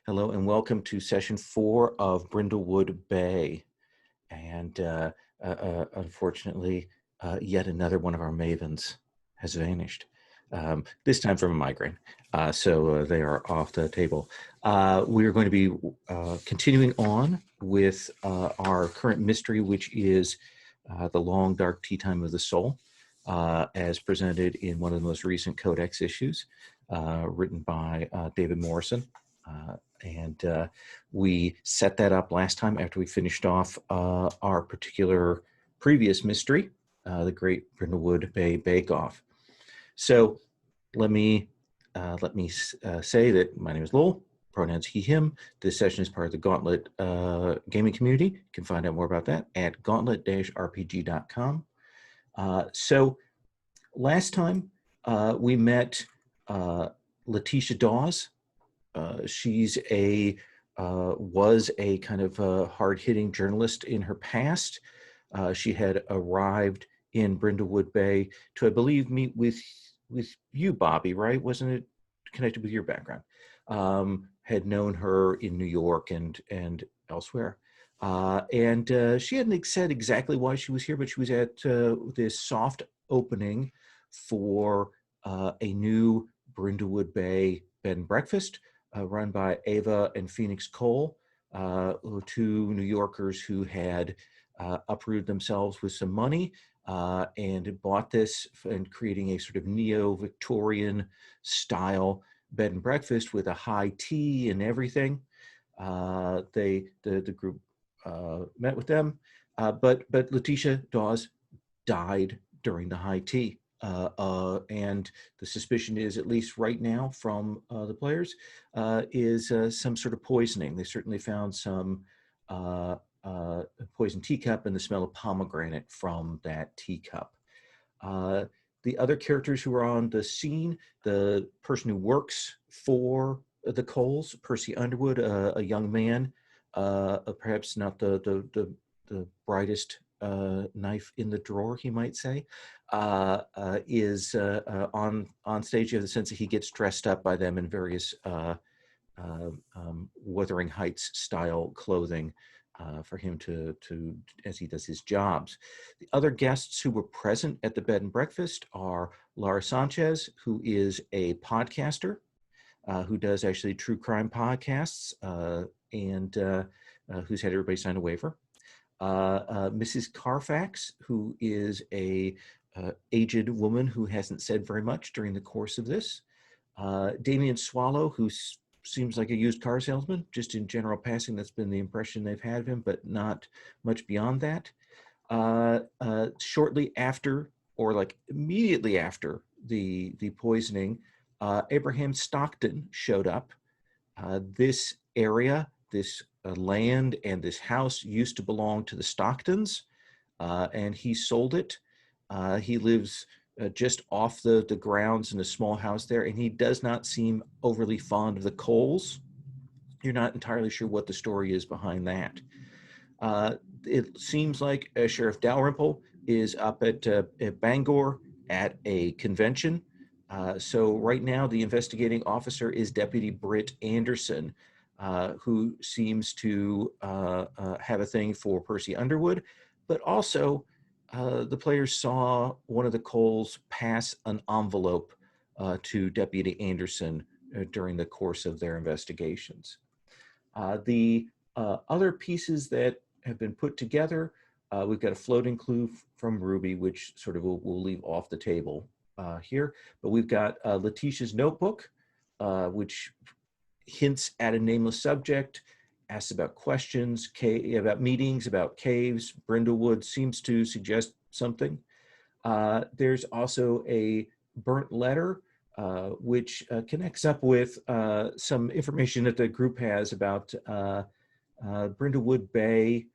Hello and welcome to session 4 of Brindlewood Bay. And unfortunately, yet another one of our mavens has vanished, this time from a migraine. So they are off the table. We are going to be continuing on with our current mystery, which is The Long Dark Tea Time of the Soul, as presented in one of the most recent Codex issues, written by David Morrison. And we set that up last time after we finished off our particular previous mystery, the Great Brindlewood Bay Bake Off. So let me say that my name is Lowell, pronouns he, him. This session is part of the Gauntlet gaming community. You can find out more about that at gauntlet-rpg.com. So last time we met Letitia Dawes. She's was a kind of hard-hitting journalist in her past. She had arrived in Brindlewood Bay to, I believe, meet with you, Bobby, right? Wasn't it connected with your background? Had known her in New York and elsewhere. And she hadn't said exactly why she was here, but she was at this soft opening for a new Brindlewood Bay bed and breakfast, run by Ava and Phoenix Cole, two New Yorkers who had uprooted themselves with some money and bought this and creating a sort of neo-Victorian style bed and breakfast with a high tea and everything. The group met with them, but Letitia Dawes died during the high tea. And the suspicion is, at least right now from the players, is some sort of poisoning. They certainly found some poisoned teacup and the smell of pomegranate from that teacup. The other characters who are on the scene, the person who works for the Coles, Percy Underwood, a young man, perhaps not the brightest knife in the drawer, he might say, is on stage. You have the sense that he gets dressed up by them in various Wuthering Heights style clothing for him to as he does his jobs. The other guests who were present at the bed and breakfast are Laura Sanchez, who is a podcaster who does actually true crime podcasts and who's had everybody sign a waiver. Mrs. Carfax, who is a aged woman who hasn't said very much during the course of this. Damien Swallow, who seems like a used car salesman, just in general passing. That's been the impression they've had of him, but not much beyond that. Shortly after, or like immediately after the poisoning, Abraham Stockton showed up. This area, this land and this house used to belong to the Stocktons, and he sold it. He lives just off the grounds in a small house there, and he does not seem overly fond of the Coles. You're not entirely sure what the story is behind that. It seems like Sheriff Dalrymple is up at Bangor at a convention. So right now the investigating officer is Deputy Britt Anderson, who seems to have a thing for Percy Underwood, but also the players saw one of the Coles pass an envelope to Deputy Anderson during the course of their investigations. The other pieces that have been put together, we've got a floating clue from Ruby, which sort of we'll leave off the table here, but we've got Letitia's notebook, which hints at a nameless subject, asks about questions, about meetings, about caves. Brindlewood seems to suggest something. There's also a burnt letter, which connects up with some information that the group has about Brindlewood Bay.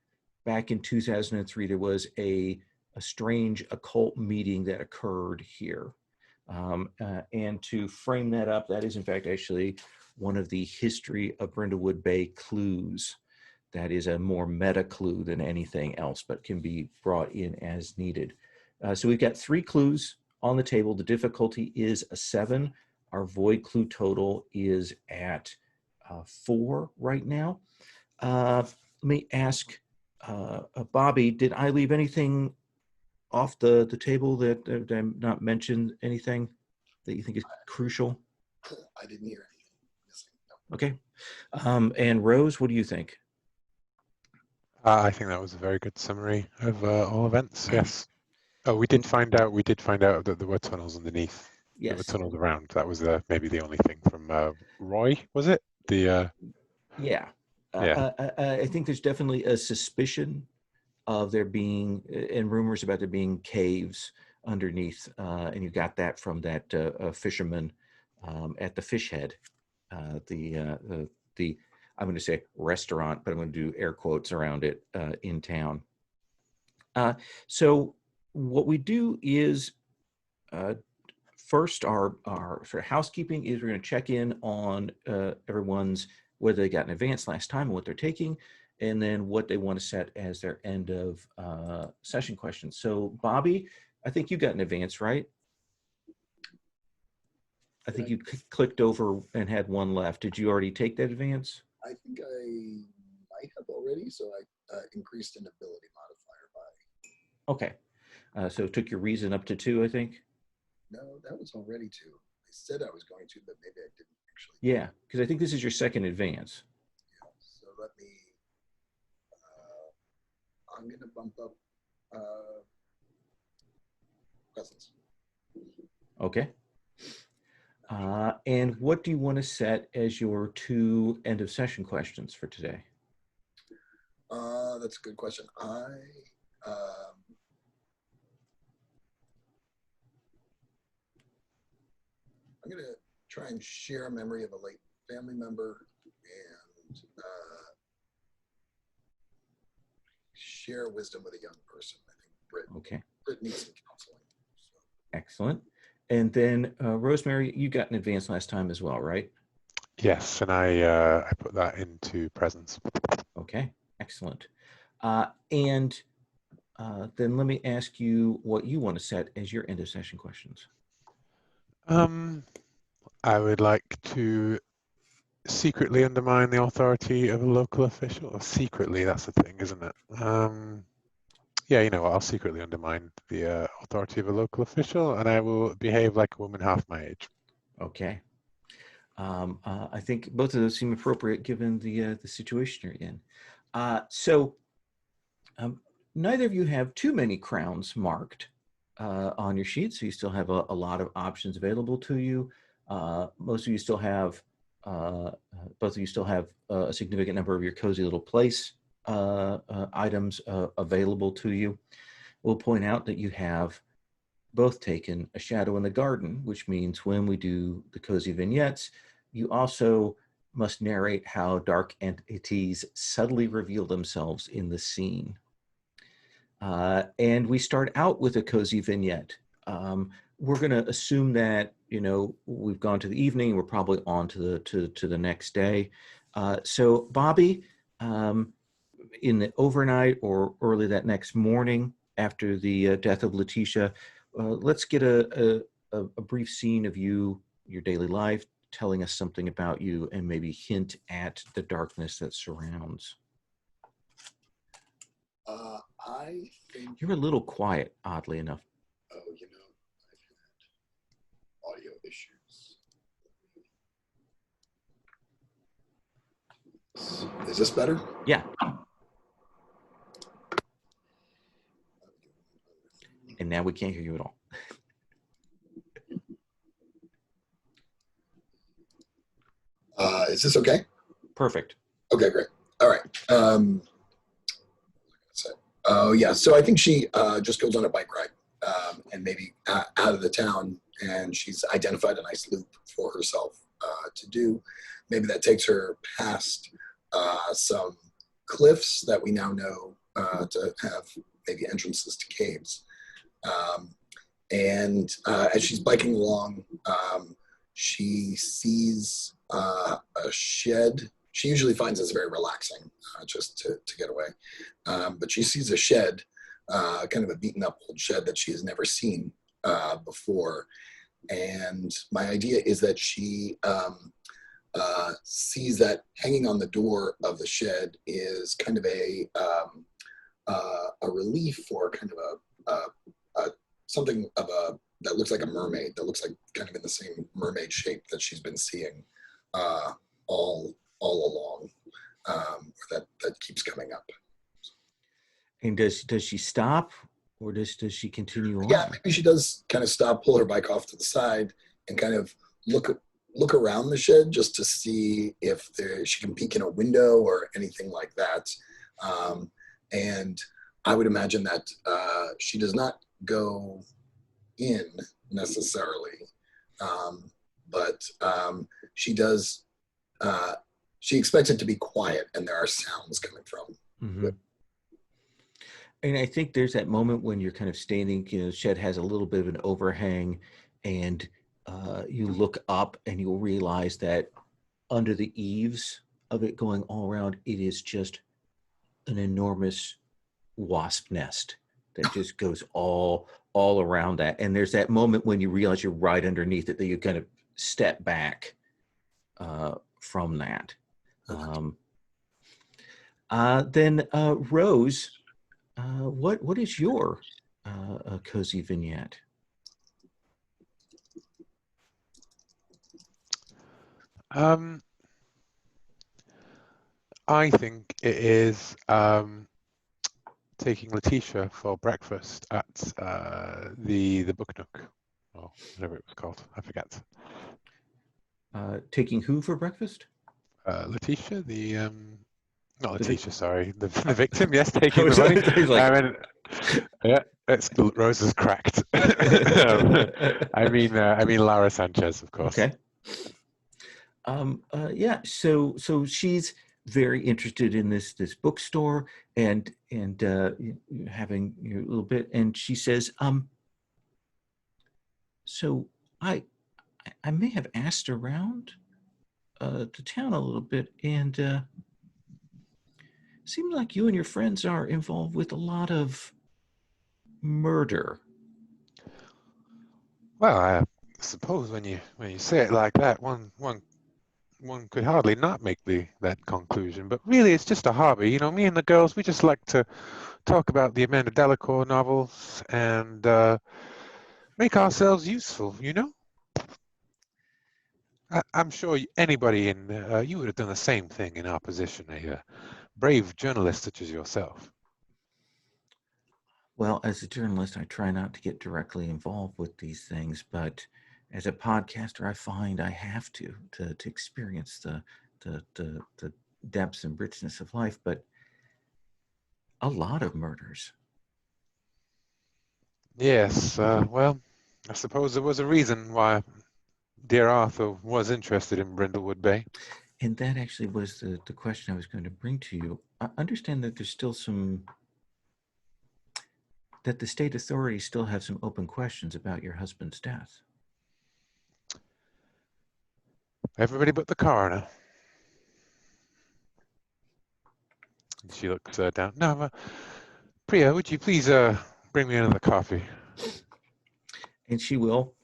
Back in 2003, there was a strange occult meeting that occurred here. And to frame that up, that is in fact actually one of the History of Brindlewood Bay clues. That is a more meta clue than anything else, but can be brought in as needed. So we've got 3 clues on the table. The difficulty is a 7. Our void clue total is at 4 right now. Let me ask Bobby, did I leave anything off the table that I'm not mentioned? Anything that you think is crucial? I didn't hear anything. No. Okay. And Rose, what do you think? I think that was a very good summary of all events. Yes. Oh, we did find out that there were tunnels underneath. There were Yes. tunnels around. That was maybe the only thing from Roy, was it? Yeah. Yeah. I think there's definitely a suspicion of there being, and rumors about there being caves underneath, and you got that from that fisherman at the fish head, the I'm going to say restaurant, but I'm going to do air quotes around it in town. So what we do is first our sort of housekeeping is we're going to check in on everyone's, whether they got an advance last time and what they're taking, and then what they want to set as their end of session questions. So Bobby, I think you got an advance, right? I think you clicked over and had one left. Did you already take that advance? I think I might have already, so I increased an ability modifier by. Okay. So it took your reason up to 2, I think. No, that was already 2. I said I was going to, but maybe I didn't actually. Yeah, because I think this is your second advance. Yeah, so let me, I'm going to bump up presence. Okay. And what do you want to set as your 2 end of session questions for today? That's a good question. I'm going to try and share a memory of a late family member and share wisdom with a young person. I think Britt needs some counseling. So. Excellent. And then Rosemary, you got an advance last time as well, right? Yes, and I put that into presence. Okay, excellent. And then let me ask you what you want to set as your end of session questions. I would like to secretly undermine the authority of a local official. Or secretly, that's the thing, isn't it? Yeah, you know what? I'll secretly undermine the authority of a local official, and I will behave like a woman half my age. Okay. I think both of those seem appropriate given the situation you're in. So neither of you have too many crowns marked on your sheet, so you still have a lot of options available to you. Most of you still have, both of you still have a significant number of your cozy little place items available to you. We'll point out that you have both taken A Shadow in the Garden, which means when we do the cozy vignettes, you also must narrate how dark entities subtly reveal themselves in the scene. And we start out with a cozy vignette. We're going to assume that, you know, we've gone to the evening, we're probably on to the next day. So Bobby, in the overnight or early that next morning after the death of Letitia, let's get a brief scene of you, your daily life, telling us something about you, and maybe hint at the darkness that surrounds. I think you're a little quiet, oddly enough. Oh, you know, I've had audio issues. Is this better? Yeah. And now we can't hear you at all. Is this okay? Perfect. Okay, great. All right. Oh, yeah. So I think she just goes on a bike ride and maybe out of the town, and she's identified a nice loop for herself to do. Maybe that takes her past some cliffs that we now know to have maybe entrances to caves. And as she's biking along, she sees a shed. She usually finds this very relaxing, just to get away. But she sees a shed, kind of a beaten up old shed that she has never seen before. And my idea is that she sees that hanging on the door of the shed is kind of a relief for kind of something of a that looks like a mermaid, that looks like kind of in the same mermaid shape that she's been seeing all along, that keeps coming up. And does she stop, or does she continue on? Yeah, maybe she does kind of stop, pull her bike off to the side, and kind of look around the shed just to see if she can peek in a window or anything like that. And I would imagine that she does not go in necessarily, but she does. She expects it to be quiet, and there are sounds coming from. Mm-hmm. And I think there's that moment when you're kind of standing, the shed has a little bit of an overhang, and you look up and you'll realize that under the eaves of it going all around, it is just an enormous wasp nest that just goes all around that. And there's that moment when you realize you're right underneath it, that you kind of step back from that. Then Rose, what is your cozy vignette? I think it is taking Letitia for breakfast at the Book Nook, or whatever it was called. I forget. Taking who for breakfast? Letitia, not Letitia, sorry, the victim. Yes, taking the money. Yeah, Rose is cracked. I mean Lara Sanchez, of course. Okay. Yeah. So she's very interested in this bookstore and having a little bit, and she says, so I may have asked around the town a little bit, and seems like you and your friends are involved with a lot of murder. Well, I suppose when you say it like that, one could hardly not make that conclusion. But really, it's just a hobby. Me and the girls, we just like to talk about the Amanda Delacour novels and make ourselves useful. I'm sure anybody you would have done the same thing in our position, a brave journalist such as yourself. Well, as a journalist, I try not to get directly involved with these things, but as a podcaster, I find I have to experience the depths and richness of life. But a lot of murders. Yes, well, I suppose there was a reason why dear Arthur was interested in Brindlewood Bay. And that actually was the question I was going to bring to you. I understand that there's still that the state authorities still have some open questions about your husband's death. Everybody but the coroner. She looks down. No, Priya, would you please bring me another coffee? And she will.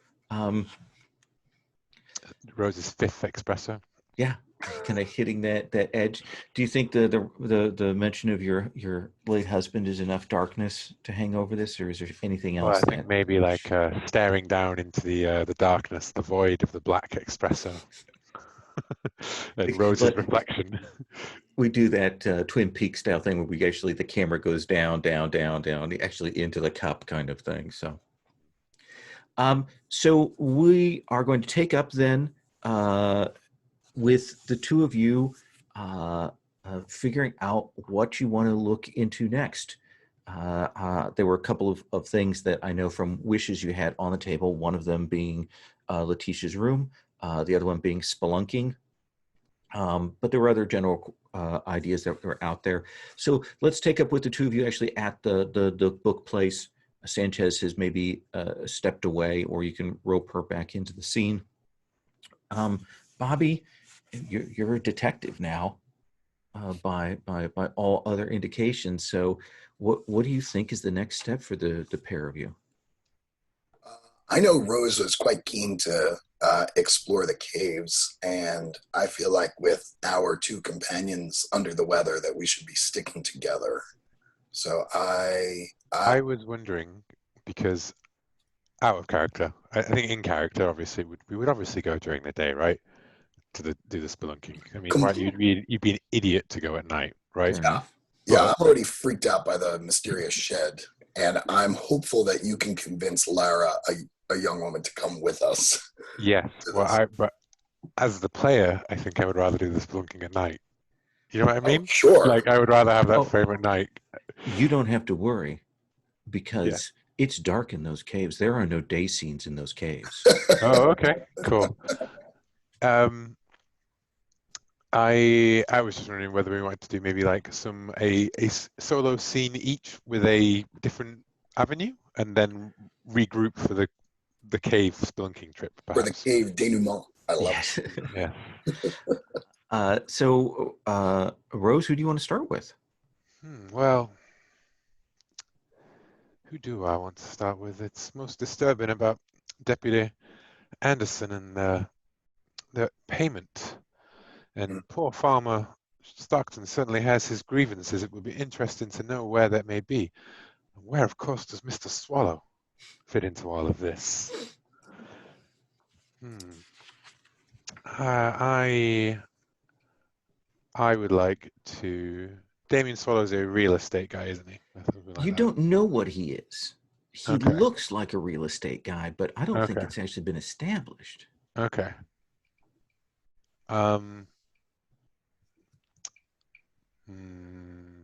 Rose's fifth espresso. Yeah, kind of hitting that edge. Do you think the mention of your late husband is enough darkness to hang over this, or is there anything else? Well, I think maybe like staring down into the darkness, the void of the black espresso, and Rose's reflection. We do that Twin Peaks style thing where the camera goes down, actually into the cup kind of thing. So, so we are going to take up then with the two of you figuring out what you want to look into next. There were a couple of things that I know from wishes you had on the table, one of them being Letitia's room, the other one being spelunking. But there were other general ideas that were out there. So let's take up with the two of you actually at the book place. Sanchez has maybe stepped away, or you can rope her back into the scene. Bobby, you're a detective now, by all other indications. So what do you think is the next step for the pair of you? I know Rose was quite keen to explore the caves, and I feel like with our two companions under the weather that we should be sticking together. So I was wondering, because out of character, I think in character, obviously, we would obviously go during the day, right? To do the spelunking. I mean, right? com- You'd be an idiot to go at night, right? Fair yeah, enough. yeah, But I'm already freaked out by the mysterious shed, and I'm hopeful that you can convince Lara, a young woman, to come with us yes, to well, this. but as the player, I think I would rather do the spelunking at night. You know what I Oh, mean? sure. Like I would rather have that Oh, frame at night. you don't have to worry Yeah. because it's dark in those caves. There are no day scenes in those caves. Oh, okay, cool. Um, I was just wondering whether we wanted to do maybe like a solo scene each with a different avenue, and then regroup for the cave spelunking trip, For the perhaps. cave denouement. I love Yes. Yeah. Rose, who do you want to start with? Well, who do I want to start with? It's most disturbing about Deputy Anderson and the payment. it. And poor farmer Stockton certainly has his grievances. It would be interesting to know where that may be. And where, of course, does Mr. Swallow fit into all of this? Hmm. I would like to. Damien Swallow's a real estate guy, isn't he? Something like You that. don't know what he is. He Okay. looks like a real estate guy, but I don't think Okay. it's actually been established. Okay. Um.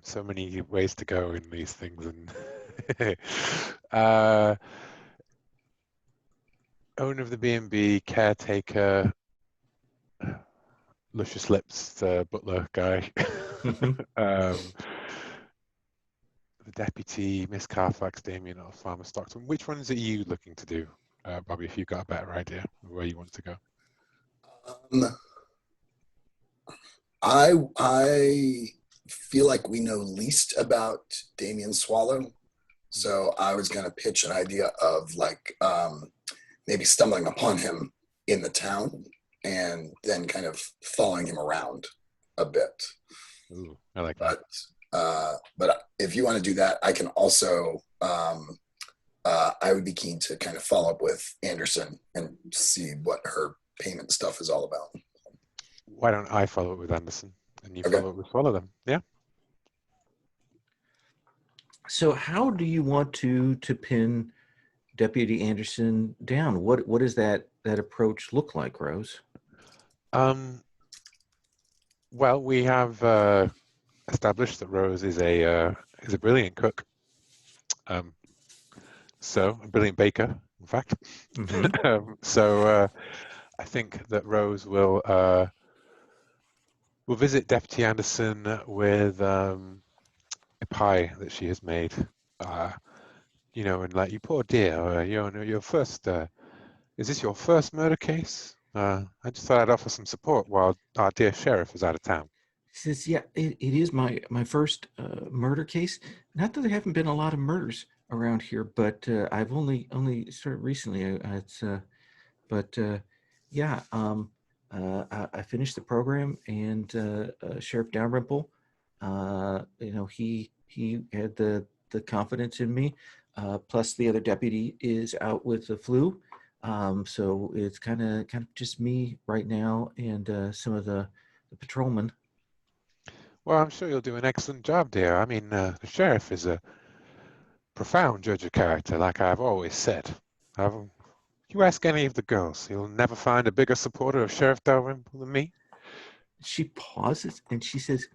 So many ways to go in these things, and owner of the B&B, caretaker, Luscious Lips, the butler guy, um, the deputy, Miss Carfax, Damien, or Farmer Stockton. Which ones are you looking to do, Bobby? If you've got a better idea of where you want to go. Um, I feel like we know least about Damien Swallow, so I was going to pitch an idea of like maybe stumbling upon him in the town and then kind of following him around a bit. Ooh, I like that. But if you want to do that, I can also. I would be keen to kind of follow up with Anderson and see what her payment stuff is all about. Why don't I follow it with Anderson and you Okay. follow it with Swallow them? Yeah. So how do you want to pin Deputy Anderson down? What does that approach look like, Rose? Well, we have established that Rose is a brilliant cook. So a brilliant baker, in fact. Mm-hmm. I think that Rose will visit Deputy Anderson with a pie that she has made. And like, you poor dear, your first. Is this your first murder case? I just thought I'd offer some support while our dear sheriff is out of town. He says, "Yeah, it is my first murder case. Not that there haven't been a lot of murders around here, but I've only started recently. Yeah, I finished the program, and Sheriff Dalrymple, he had the confidence in me. Plus, the other deputy is out with the flu, so it's kind of just me right now, and some of the patrolmen." Well, I'm sure you'll do an excellent job, dear. I mean, the sheriff is a profound judge of character, like I've always said. If you ask any of the girls, you'll never find a bigger supporter of Sheriff Dalrymple than me. She pauses and she says,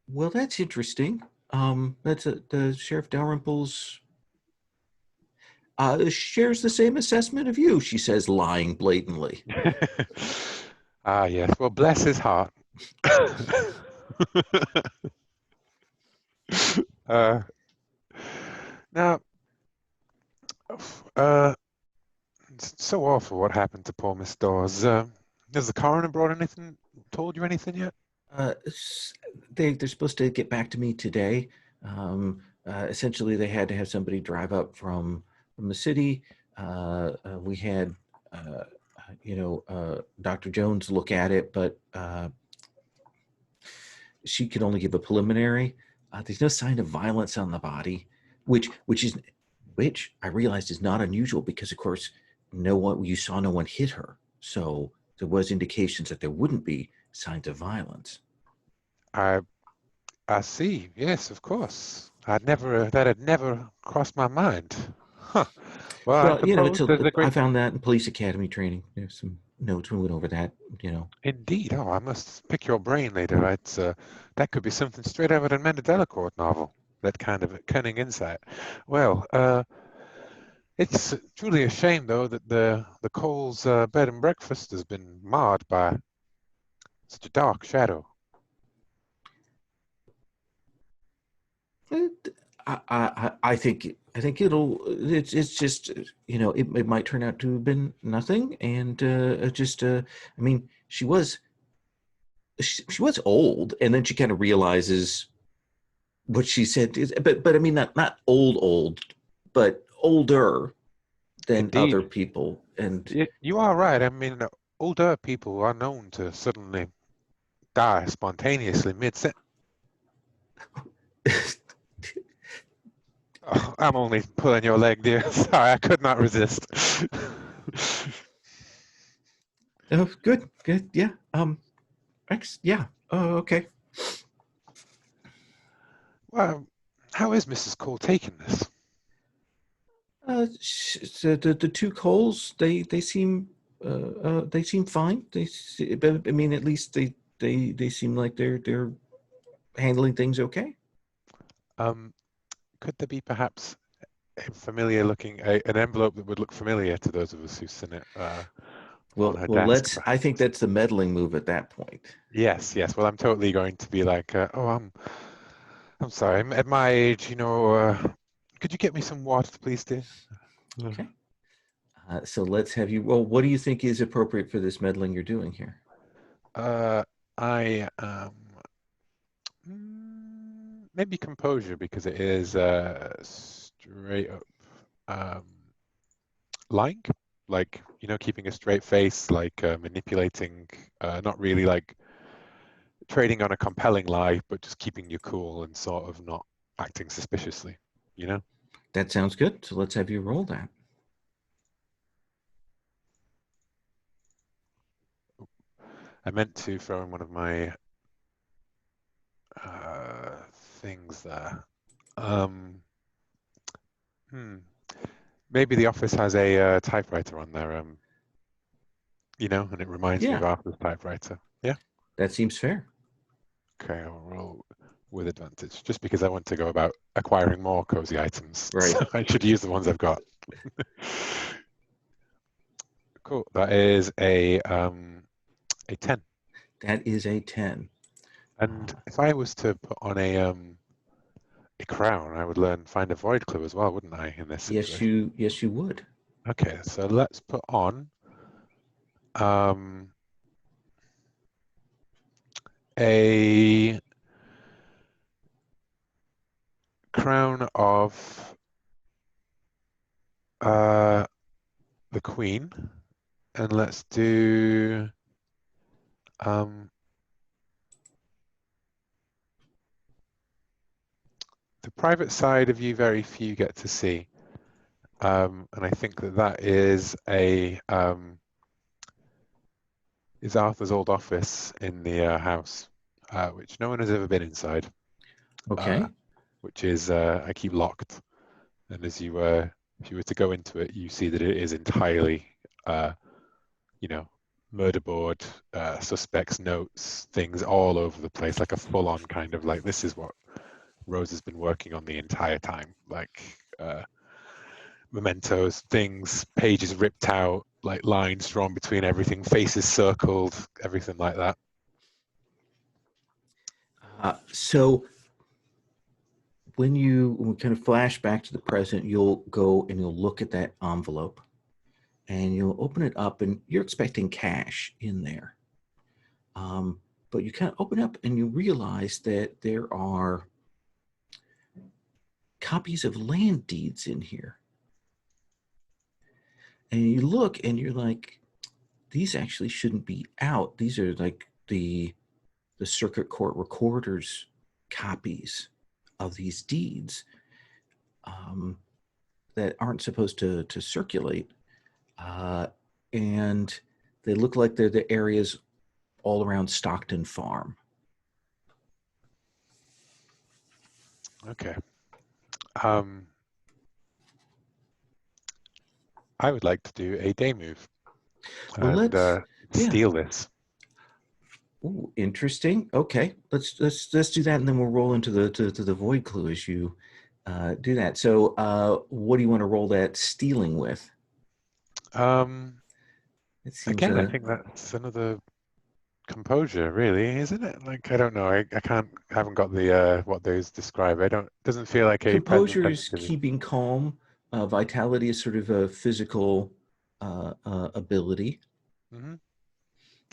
"Well, that's interesting. That's the Sheriff Dalrymple's shares the same assessment of you," she says, lying blatantly. Ah, yes. Well, bless his heart. uh, Now, it's so awful what happened to poor Miss Dawes. Has the coroner told you anything yet? They're supposed to get back to me today. Essentially, they had to have somebody drive up from from the city. We had, Dr. Jones look at it, but she could only give a preliminary. There's no sign of violence on the body, which I realized is not unusual because, of course, you saw no one hit her, so there was indications that there wouldn't be signs of violence. I see. Yes, of course. That had never crossed my mind. Huh. Well, I Well, suppose there's a I great. found that in police academy training. There's some notes we went over that. Indeed. Oh, I must pick your brain later. That could be something straight out of an Amanda Delacourt novel. That kind of cunning insight. Well, it's truly a shame, though, that the Cole's bed and breakfast has been marred by such a dark shadow. I think it's just it might turn out to have been nothing, and I mean she was old, and then she kind of realizes what she said is, but I mean not old, but older than other Indeed. people, and You are right. I mean, older people are known to suddenly die spontaneously mid-sentence. Oh, I'm only pulling your leg, dear. Sorry, I could not resist. oh, good, yeah, yeah, oh, okay. Well, how is Mrs. Cole taking this? The two Coles, they seem fine. But I mean, at least they seem like they're handling things okay. Um, could there be perhaps a familiar looking, an envelope that would look familiar to those of us who've seen it on her Well, desk, I perhaps? think that's the meddling move at that point. Yes, yes. Well, I'm totally going to be like, I'm sorry. At my age, could you get me some water, please, dear? Okay. So let's have you. Well, what do you think is appropriate for this meddling you're doing here? I maybe composure because it is straight up lying, like keeping a straight face, like manipulating, not really like trading on a compelling lie, but just keeping you cool and sort of not acting suspiciously. That sounds good. So let's have you roll that. I meant to throw in one of my things there. Maybe the office has a typewriter on there, and it reminds me Yeah, of Arthur's typewriter. Yeah. that seems fair. Okay, I'll roll with advantage, just because I want to go about acquiring more cozy items. Right. So I should use the ones I've got. Cool. That is a 10. That is a 10. And if I was to put on a crown, I would find a void clue as well, wouldn't I, in this situation? Yes, you would. Okay, so let's put on a crown of the Queen, and let's do the private side of you very few get to see. And I think that is is Arthur's old office in the house, which no one has ever been inside. Okay. Which is I keep locked. And as if you were to go into it, you see that it is entirely, murder board, suspects, notes, things all over the place, like a full-on kind of like, this is what Rose has been working on the entire time, like mementos, things, pages ripped out, like lines drawn between everything, faces circled, everything like that. So when we kind of flash back to the present, you'll go and you'll look at that envelope and you'll open it up and you're expecting cash in there. But you kind of open up and you realize that there are copies of land deeds in here. And you look and you're like, these actually shouldn't be out. These are like the circuit court recorder's copies of these deeds that aren't supposed to circulate. And they look like they're the areas all around Stockton Farm. Okay. I would like to do a day move Well, and steal this. Ooh, interesting. Okay, let's do that, and then we'll roll into the void clue as you do that. So, what do you want to roll that stealing with? It seems Again, I think that's another composure, really, isn't it? Like, I don't know. I haven't got the what those describe. Doesn't feel like a present composure is sensitivity. keeping calm. Vitality is sort of a physical ability. Mm-hmm.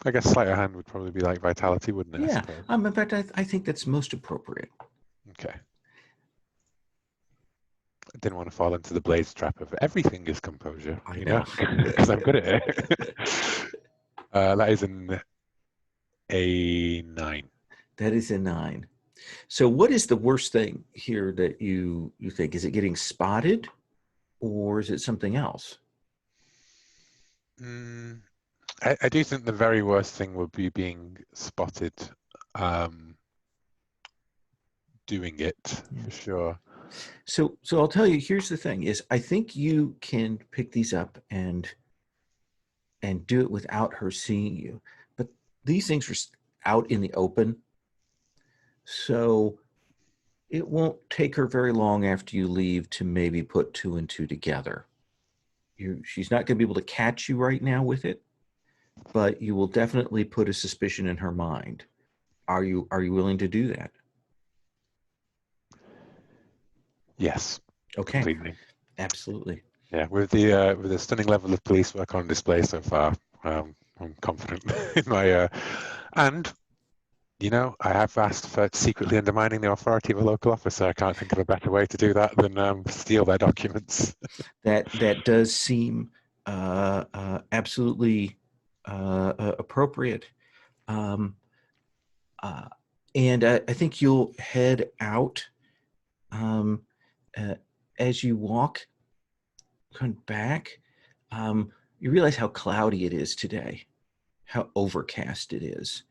I guess sleight of hand would probably be like vitality, wouldn't it? Yeah. I suppose. In fact, I think that's most appropriate. Okay. I didn't want to fall into the blaze trap of everything is composure, I you know. know, because I'm good at it. That is a 9. That is a 9. So, what is the worst thing here that you think? Is it getting spotted, or is it something else? I do think the very worst thing would be being spotted doing it, for sure. So I'll tell you, here's the thing is I think you can pick these up and do it without her seeing you. But these things are out in the open. So it won't take her very long after you leave to maybe put 2 and 2 together. She's not going to be able to catch you right now with it, but you will definitely put a suspicion in her mind. Are you willing to do that? Yes. Okay. Completely. Absolutely. Yeah, with the stunning level of police work on display so far, I'm confident in my and you know, I have asked for secretly undermining the authority of a local officer. I can't think of a better way to do that than steal their documents. That does seem absolutely appropriate. And I think you'll head out as you walk back. You realize how cloudy it is today, how overcast it is.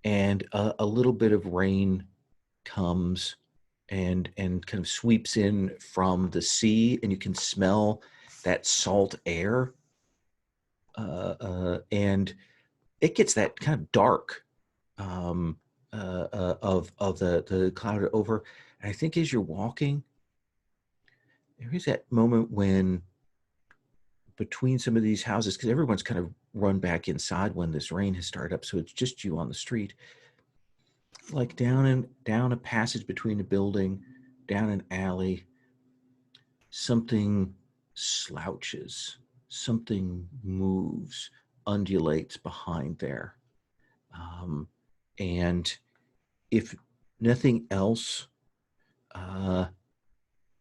And a little bit of rain comes and kind of sweeps in from the sea, and you can smell that salt air. And it gets that kind of dark of the cloud over. And I think as you're walking, there is that moment when between some of these houses, because everyone's kind of run back inside when this rain has started up, so it's just you on the street. Like down a passage between a building, down an alley, something slouches, something moves, undulates behind there. And if nothing else,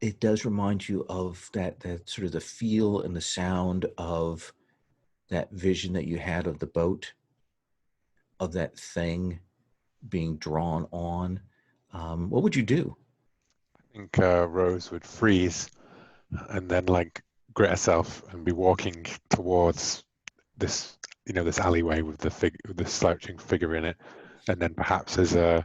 it does remind you of that sort of the feel and the sound of that vision that you had of the boat, of that thing being drawn on. What would you do? I think Rose would freeze and then like grit herself and be walking towards this, you know, this alleyway with the slouching figure in it, and then perhaps as I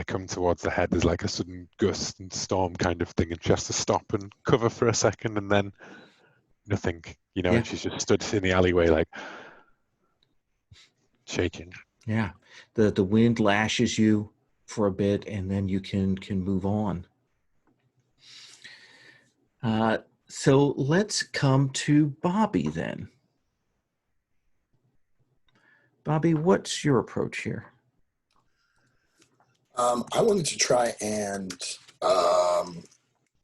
come towards the head, there's like a sudden gust and storm kind of thing, and she has to stop and cover for a second, and then nothing, Yeah. and she's just stood in the alleyway like shaking. Yeah, the wind lashes you for a bit, and then you can move on. So let's come to Bobby then. Bobby, what's your approach here? I wanted to try and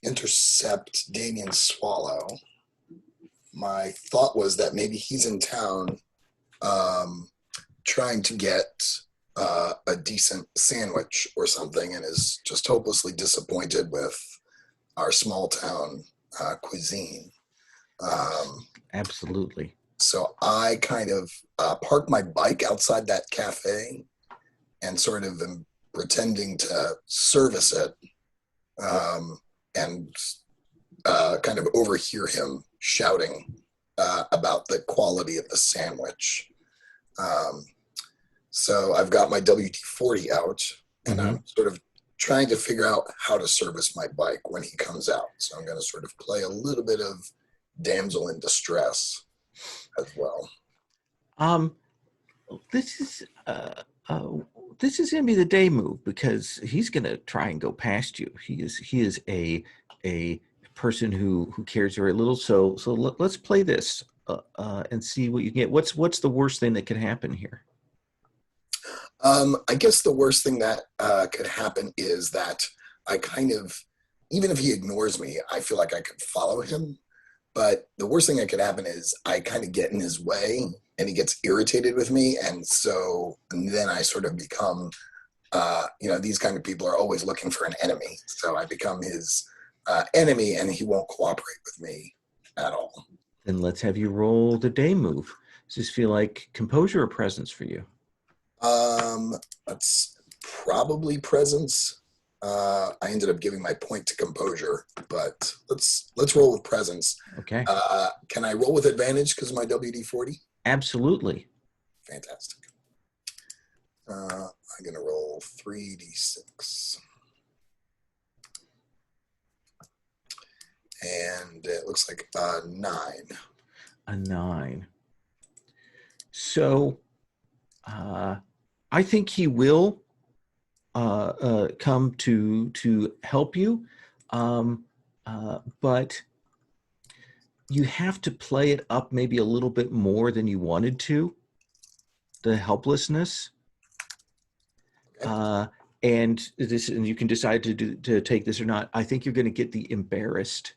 intercept Damien Swallow. My thought was that maybe he's in town trying to get a decent sandwich or something and is just hopelessly disappointed with our small town cuisine. Absolutely. So I kind of park my bike outside that cafe and sort of am pretending to service it, and kind of overhear him shouting about the quality of the sandwich. So I've got my WD-40 out, and I'm sort of trying to figure out how to service my bike when he comes out. So I'm going to sort of play a little bit of damsel in distress as well. This is this is gonna be the day move because he's gonna try and go past you. He is a person who cares very little. So let's play this and see what you get. What's the worst thing that could happen here? I guess the worst thing that could happen is that I kind of, even if he ignores me, I feel like I could follow him. But the worst thing that could happen is I kind of get in his way and he gets irritated with me. And then I sort of become, these kind of people are always looking for an enemy. So I become his enemy and he won't cooperate with me at all. Then let's have you roll the day move. Does this feel like composure or presence for you? That's probably presence. I ended up giving my point to composure, but let's roll with presence. Okay. Can I roll with advantage because of my WD-40? Absolutely. Fantastic. I'm gonna roll 3d6, and it looks like 9. A 9. So, I think he will come to help you, but you have to play it up maybe a little bit more than you wanted to. The helplessness, and you can decide to take this or not. I think you're going to get the embarrassed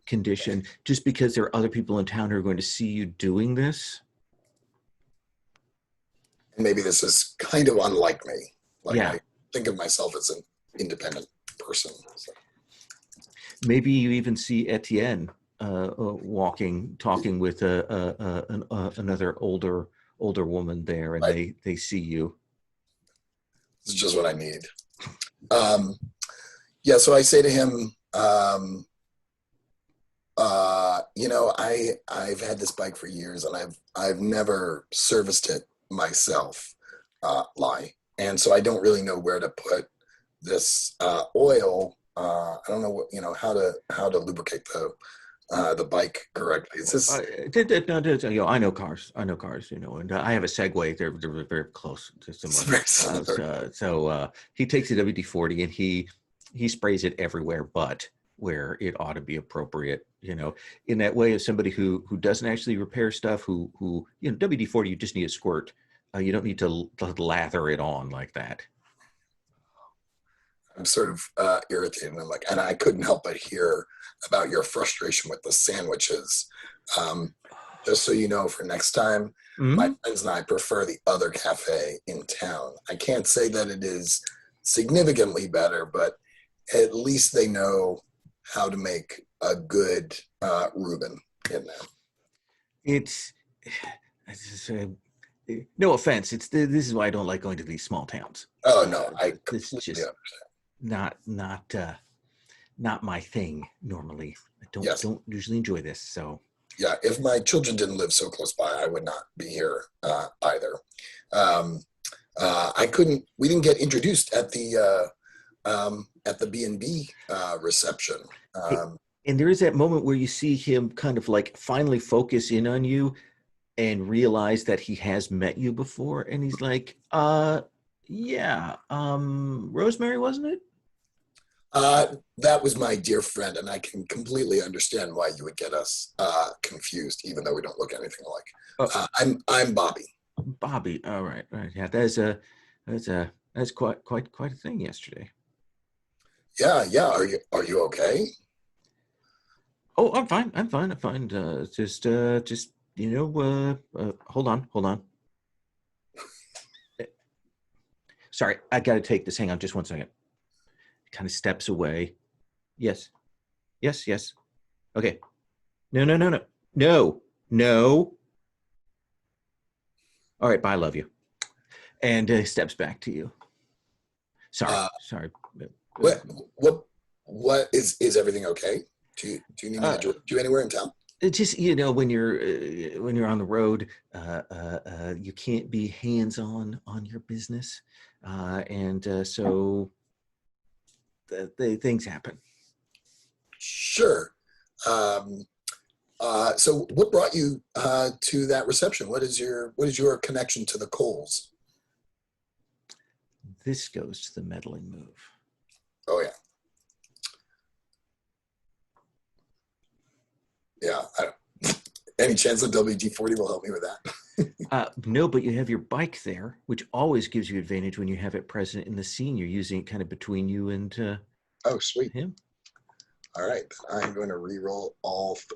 condition just because there are other people in town who are going to see you doing this. Maybe this is kind of unlike me. Yeah. I think of myself as an independent person. So. Maybe you even see Etienne talking with another older woman there, and right. they see you. This is just what I need. So I say to him, I've had this bike for years, and I've never serviced it myself, and so I don't really know where to put this oil. I don't know how to lubricate the bike correctly. Is this? No, I know cars. And I have a Segway. They're very close to similar. So he takes the WD-40 and he sprays it everywhere, but where it ought to be appropriate. In that way, as somebody who doesn't actually repair stuff, who WD-40, you just need a squirt. You don't need to lather it on like that. I'm sort of irritated. And I couldn't help but hear about your frustration with the sandwiches. Just so you know, for next time, my friends and I prefer the other cafe in town. I can't say that it is significantly better, but at least they know how to make a good Reuben in there. It's no offense. This is why I don't like going to these small towns. Oh no, I completely understand. Not my thing normally. I don't usually enjoy this. So yeah, if my children didn't live so close by, I would not be here either. We didn't get introduced at the B&B reception. And there is that moment where you see him kind of like finally focus in on you and realize that he has met you before. And he's like, Rosemary, wasn't it? That was my dear friend, and I can completely understand why you would get us confused, even though we don't look anything alike. I'm Bobby. Bobby, all right. Yeah, that's quite a thing yesterday. Yeah. Are you okay? Oh, I'm fine. Just hold on. Sorry, I got to take this. Hang on just one second. Kind of steps away. Yes. Okay. No, no, no, no, no, no. All right, bye, love you. And steps back to you. Sorry, Uh, sorry. what what is everything okay? Do you need me to Uh, direct you anywhere in town? It just when you're on the road, you can't be hands on your business, and so things happen. Sure. Um, so what brought you to that reception? What is your connection to the Coles? This goes to the meddling move. Oh yeah. Yeah. Any chance that WD-40 will help me with that? No, but you have your bike there, which always gives you advantage when you have it present in the scene. You're using it kind of between you and Oh, sweet. him. All right. I'm going to re-roll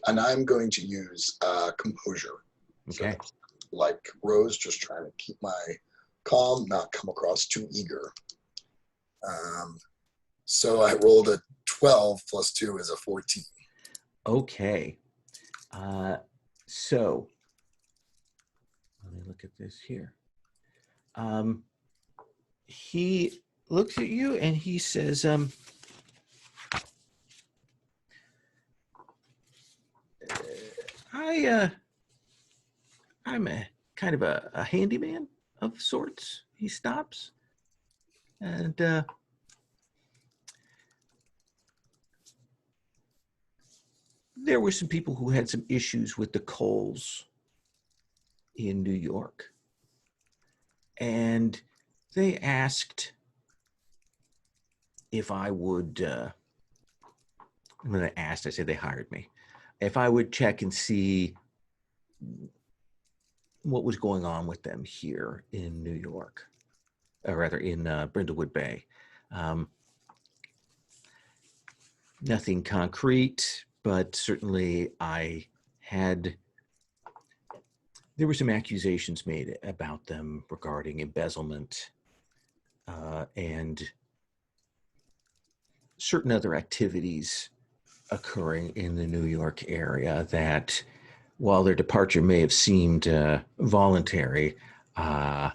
and I'm going to use composure. Okay. So, like Rose, just trying to keep my calm, not come across too eager. So I rolled a 12 plus 2 is a 14. Okay. So let me look at this here. He looks at you and he says, I'm a kind of a handyman of sorts. He stops and there were some people who had some issues with the Coles in New York. And they asked if I would, when they asked, I said they hired me, if I would check and see what was going on with them here in New York, or rather in Brindlewood Bay. Nothing concrete, but certainly there were some accusations made about them regarding embezzlement and certain other activities occurring in the New York area that, while their departure may have seemed voluntary, I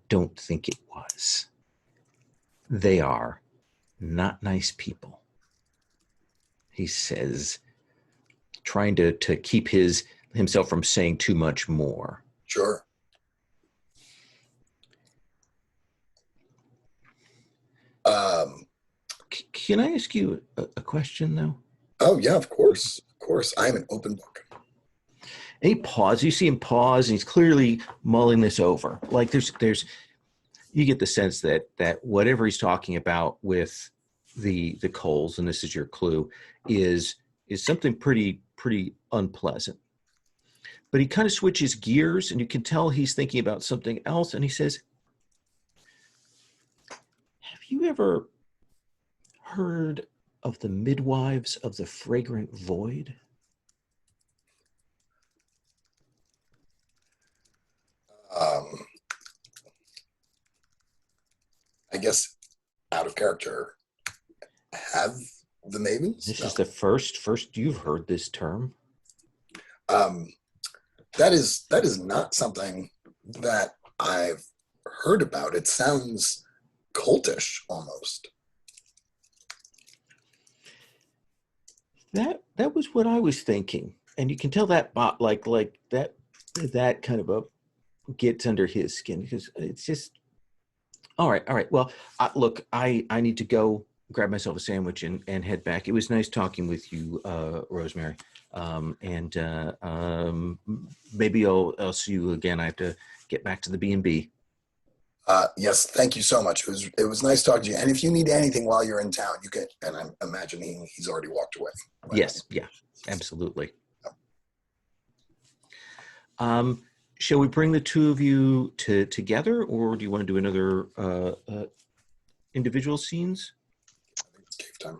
don't think it was. They are not nice people. He says, trying to keep himself from saying too much more. Sure. Can I ask you a question, though? Oh yeah, of course. Of course. I'm an open book. And he pauses. You see him pause, and he's clearly mulling this over. Like you get the sense that whatever he's talking about with the Coles, and this is your clue, is something pretty unpleasant. But he kind of switches gears, and you can tell he's thinking about something else. And he says, "Have you ever heard of the midwives of the fragrant void?" I guess out of character. Have the mavens? This No. is the first you've heard this term. That is not something that I've heard about. It sounds cultish almost. That was what I was thinking, and you can tell that like that kind of a gets under his skin because it's just all right. Well, look, I need to go grab myself a sandwich and head back. It was nice talking with you, Rosemary, and maybe I'll see you again. I have to get back to the B&B. Yes, thank you so much. It was nice talking to you. And if you need anything while you're in town, you can. And I'm imagining he's already walked away. Yes, yeah, absolutely. Shall we bring the two of you together, or do you want to do another individual scenes? It's cave time.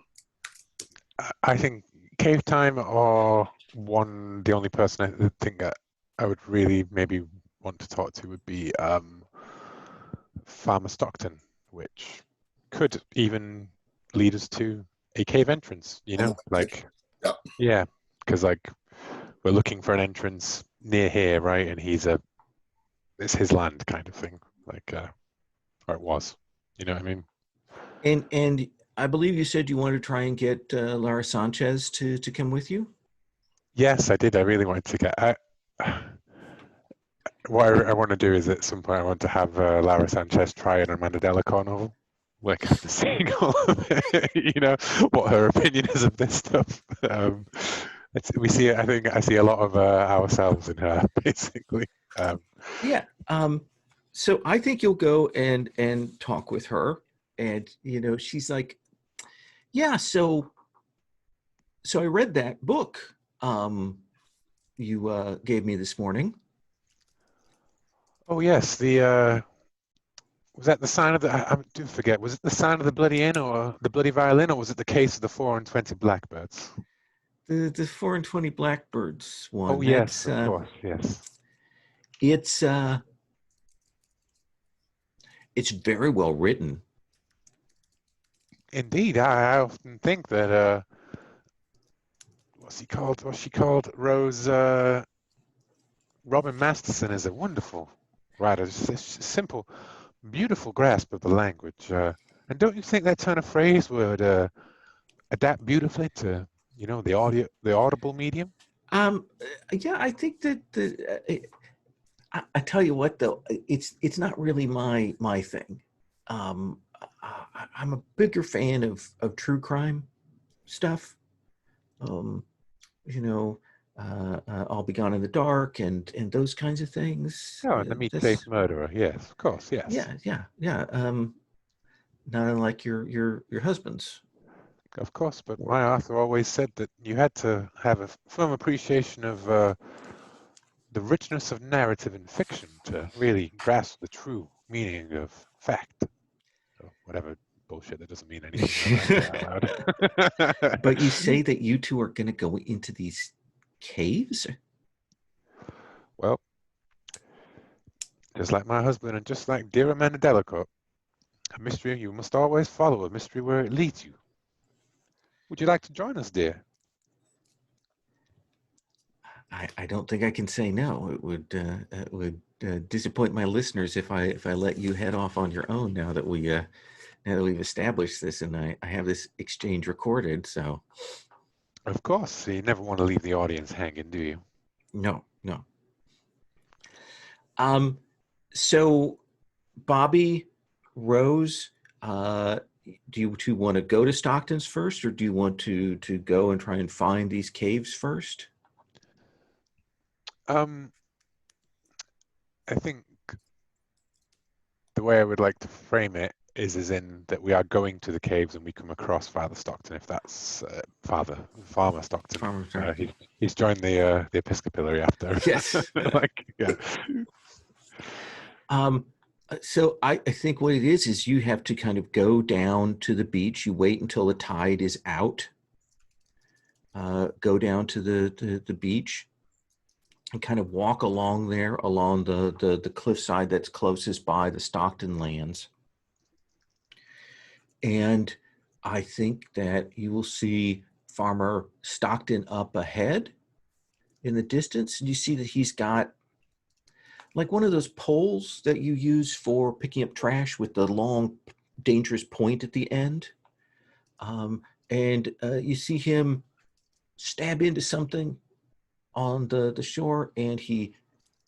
I think cave time or the only person I think that I would really maybe want to talk to would be Farmer Stockton, which could even lead us to a cave entrance, Yep. yeah, because like we're looking for an entrance near here, right? And it's his land kind of thing, like, or it was. You know what I mean? And I believe you said you wanted to try and get Lara Sanchez to come with you. Yes, I did. I really wanted to get. What I want to do is at some point I want to have Lara Sanchez try an Amanda Delacour novel. Like after seeing all of it, you know, what her opinion is of this stuff. We see it. I think I see a lot of ourselves in her, basically. Yeah. So I think you'll go and talk with her, and she's like, yeah. So I read that book you gave me this morning. Oh yes, the was that the sign of the? I do forget. Was it the sign of the bloody inn or the bloody violin, or was it the case of the 4 and 20 blackbirds? The 4 and 20 blackbirds one. Oh yes, of course, yes. It's very well written. Indeed, I often think that what's she called? Rose Robin Masterson is a wonderful writer. It's a simple, beautiful grasp of the language. And don't you think that turn of phrase would adapt beautifully to the audible medium? Yeah, I think that I tell you what though, it's not really my thing. I'm a bigger fan of true crime stuff. I'll Be Gone in the Dark and those kinds of things. Oh, and the meat-faced murderer. Yes, of course. Yes. Yeah. Not unlike your husband's. Of course, but my author always said that you had to have a firm appreciation of the richness of narrative in fiction to really grasp the true meaning of fact. Or whatever bullshit that doesn't mean anything when I say it out loud. But you say that you two are going to go into these caves? Well, just like my husband and just like dear Amanda Delacour, a mystery you must always follow, a mystery where it leads you. Would you like to join us, dear? I don't think I can say no. It would disappoint my listeners if I let you head off on your own now that we've established this and I have this exchange recorded. So, of course, you never want to leave the audience hanging, do you? No. So, Bobby, Rose, do you two want to go to Stockton's first, or do you want to go and try and find these caves first? I think the way I would like to frame it is in that we are going to the caves and we come across Father Stockton, if that's Farmer Stockton. Farmer Stockton. He's joined the Episcopalary after. Yes. So I think what it is you have to kind of go down to the beach. You wait until the tide is out. Go down to the beach and kind of walk along the cliffside that's closest by the Stockton lands. And I think that you will see Farmer Stockton up ahead in the distance. And you see that he's got like one of those poles that you use for picking up trash with the long, dangerous point at the end. And you see him stab into something on the shore, and he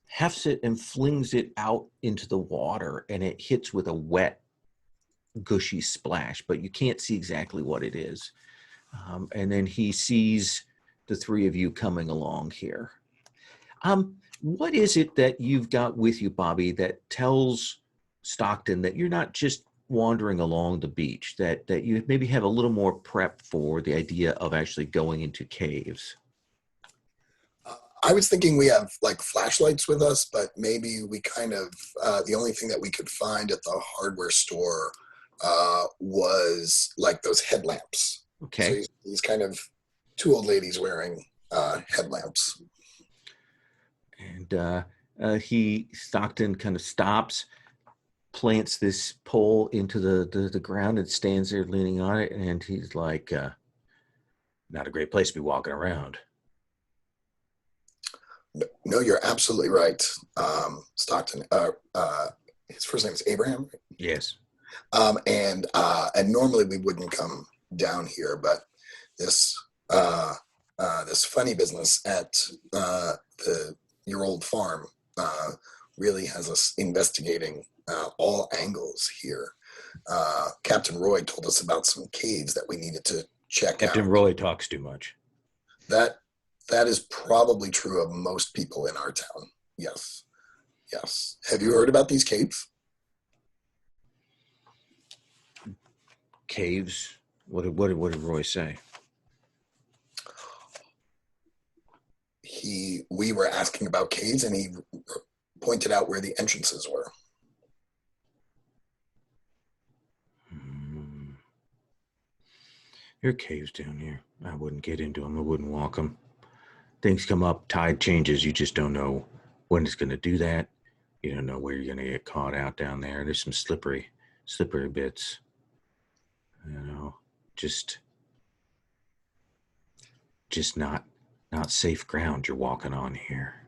hefts it and flings it out into the water, and it hits with a wet, gushy splash, but you can't see exactly what it is. And then he sees the three of you coming along here. What is it that you've got with you, Bobby, that tells Stockton that you're not just wandering along the beach, that you maybe have a little more prep for the idea of actually going into caves? I was thinking we have like flashlights with us, but maybe we kind of, the only thing that we could find at the hardware store was like those headlamps. Okay. So he's kind of two old ladies wearing headlamps. And Stockton kind of stops, plants this pole into the ground and stands there leaning on it. And he's like, not a great place to be walking around. No, you're absolutely right. Stockton. His first name is Abraham. Right? Yes. And normally we wouldn't come down here, but this this funny business at your old farm really has us investigating all angles here. Captain Roy told us about some caves that we needed to check Captain out. Roy talks too much. That is probably true of most people in our town. Yes. Yes. Have you heard about these caves? Caves? What did Roy say? We were asking about caves, and he pointed out where the entrances were. There are caves down here. I wouldn't get into them. I wouldn't walk them. Things come up, tide changes. You just don't know when it's going to do that. You don't know where you're going to get caught out down there. There's some slippery bits. You know, just not safe ground you're walking on here.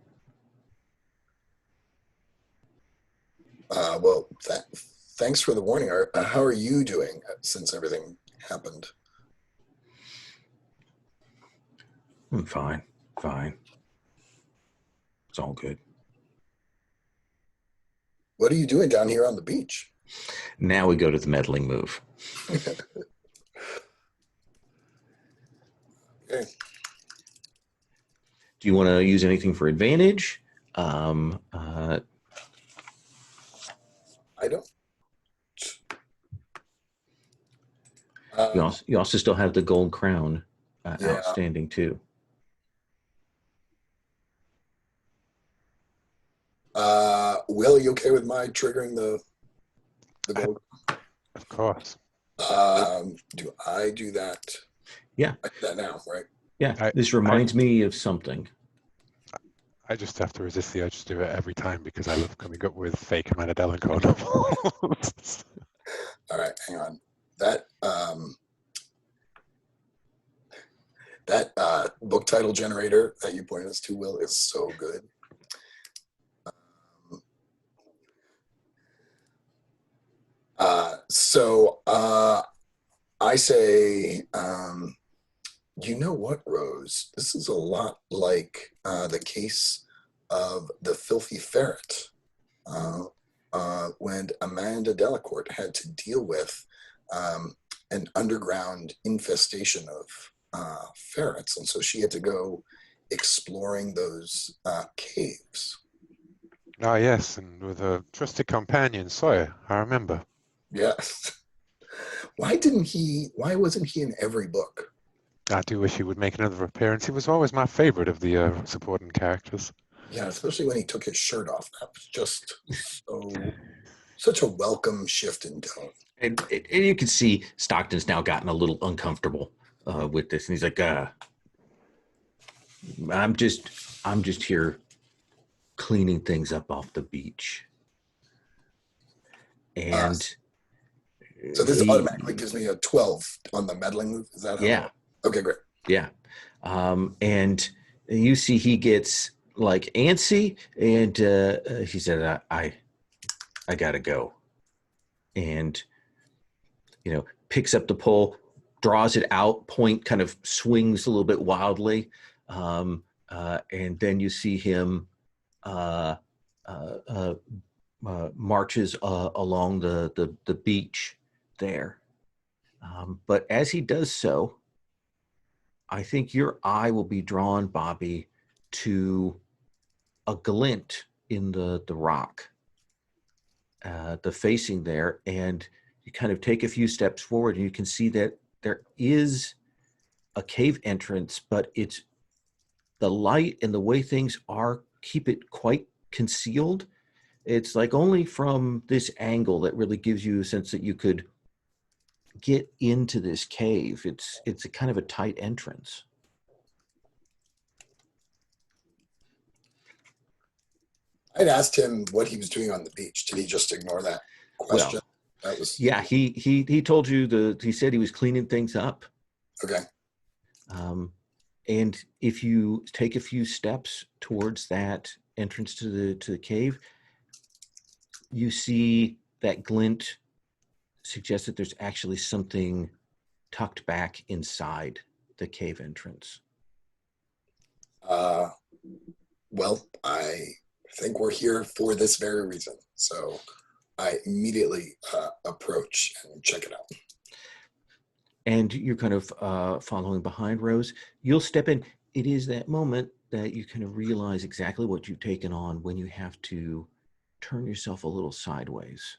Well, thanks for the warning. How are you doing since everything happened? I'm fine. It's all good. What are you doing down here on the beach? Now we go to the meddling move. Okay. Do you want to use anything for advantage? I don't. You also still have the gold crown Yeah. outstanding too. Will, are you okay with my triggering the gold? Of course. Do I do that? Yeah. I do that now, right? Yeah. This reminds me of something. I just have to resist the urge to do it every time because I love coming up with fake Amanda Dellenco novels. All right, hang on. That book title generator that you pointed us to, Will, is so good. I say, you know what, Rose? This is a lot like the case of the filthy ferret when Amanda Delacourt had to deal with an underground infestation of ferrets, and so she had to go exploring those caves. Ah, yes, and with a trusted companion, Sawyer, I remember. Yes. Why wasn't he in every book? I do wish he would make another appearance. He was always my favorite of the supporting characters. Yeah, especially when he took his shirt off. That was just such a welcome shift in tone. And you can see Stockton's now gotten a little uncomfortable with this, and he's like, I'm just here cleaning things up off the beach. And so this automatically gives me a 12 on the meddling move. Is that how? Yeah. Okay, great. Yeah. And you see he gets like antsy, and he said, I gotta go. And, picks up the pole, draws it out, point kind of swings a little bit wildly. And then you see him marches along the beach there. But as he does so, I think your eye will be drawn, Bobby, to a glint in the rock, the facing there, and you kind of take a few steps forward, and you can see that there is a cave entrance, but it's the light and the way things are keep it quite concealed. It's like only from this angle that really gives you a sense that you could get into this cave. It's a kind of a tight entrance. I'd asked him what he was doing on the beach. Did he just ignore that question? Well, yeah, he told you he said he was cleaning things up. Okay. And if you take a few steps towards that entrance to the cave, you see that glint suggests that there's actually something tucked back inside the cave entrance. Well, I think we're here for this very reason. So I immediately approach and check it out. And you're kind of following behind Rose. You'll step in. It is that moment that you kind of realize exactly what you've taken on when you have to turn yourself a little sideways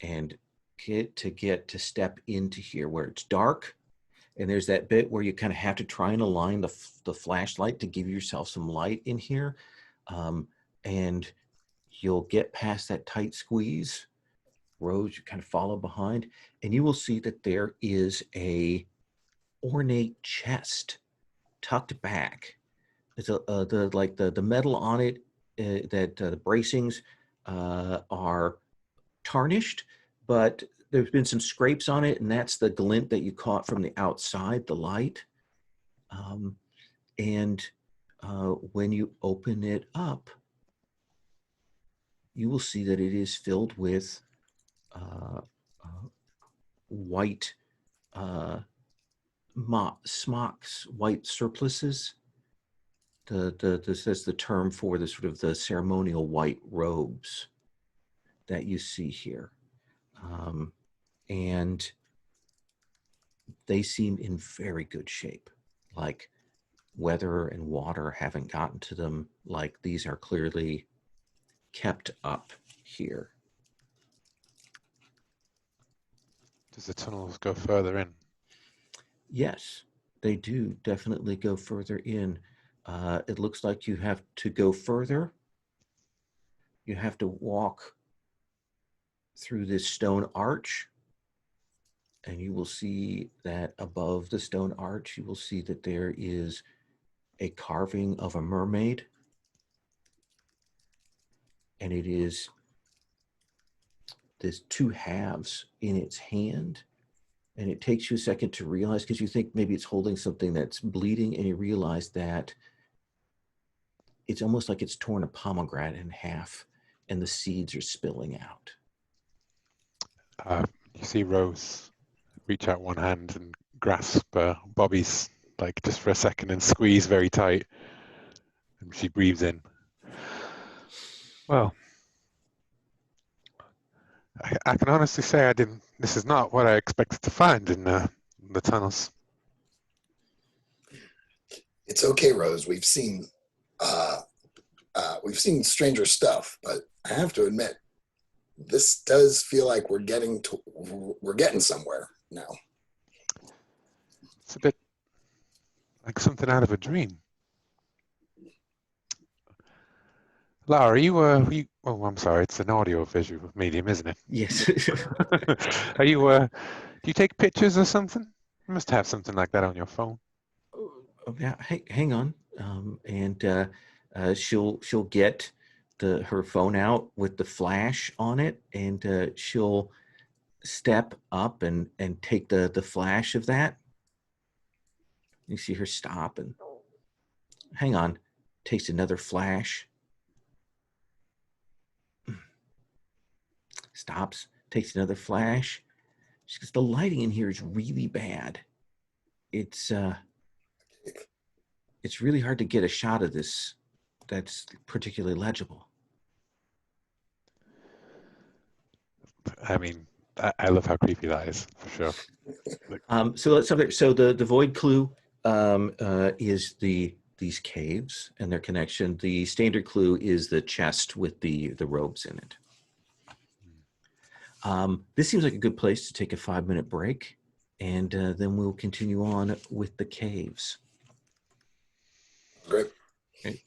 and get to step into here where it's dark. And there's that bit where you kind of have to try and align the flashlight to give yourself some light in here. And you'll get past that tight squeeze. Rose, you kind of follow behind, and you will see that there is a ornate chest tucked back. It's the metal on it, that the bracings are tarnished, but there's been some scrapes on it, and that's the glint that you caught from the outside, the light. And when you open it up, you will see that it is filled with white smocks, white surplices. This is the term for the sort of the ceremonial white robes that you see here. And they seem in very good shape, like weather and water haven't gotten to them, like these are clearly kept up here. Does the tunnels go further in? Yes, they do definitely go further in. It looks like you have to go further. You have to walk through this stone arch, and you will see that above the stone arch, you will see that there is a carving of a mermaid. And it is this two halves in its hand. And it takes you a second to realize, because you think maybe it's holding something that's bleeding, and you realize that it's almost like it's torn a pomegranate in half and the seeds are spilling out. You see Rose reach out one hand and grasp Bobby's, like just for a second, and squeeze very tight. And she breathes in. Well, I can honestly say this is not what I expected to find in the tunnels. It's okay, Rose. We've seen stranger stuff, but I have to admit, this does feel like we're getting somewhere now. It's a bit like something out of a dream. Lara, are you oh, I'm sorry, it's an audio visual medium, isn't it? Yes. Are you do you take pictures or something? You must have something like that on your phone. Oh, yeah, hang on. And she'll get her phone out with the flash on it, and she'll step up and take the flash of that. You see her stop and hang on, takes another flash, stops, takes another flash. She goes, the lighting in here is really bad. It's really hard to get a shot of this that's particularly legible. I mean, I love how creepy that is, for sure. So let's have it. So the void clue is these caves and their connection. The standard clue is the chest with the robes in it. This seems like a good place to take a 5-minute break, and then we'll continue on with the caves. Great. Okay.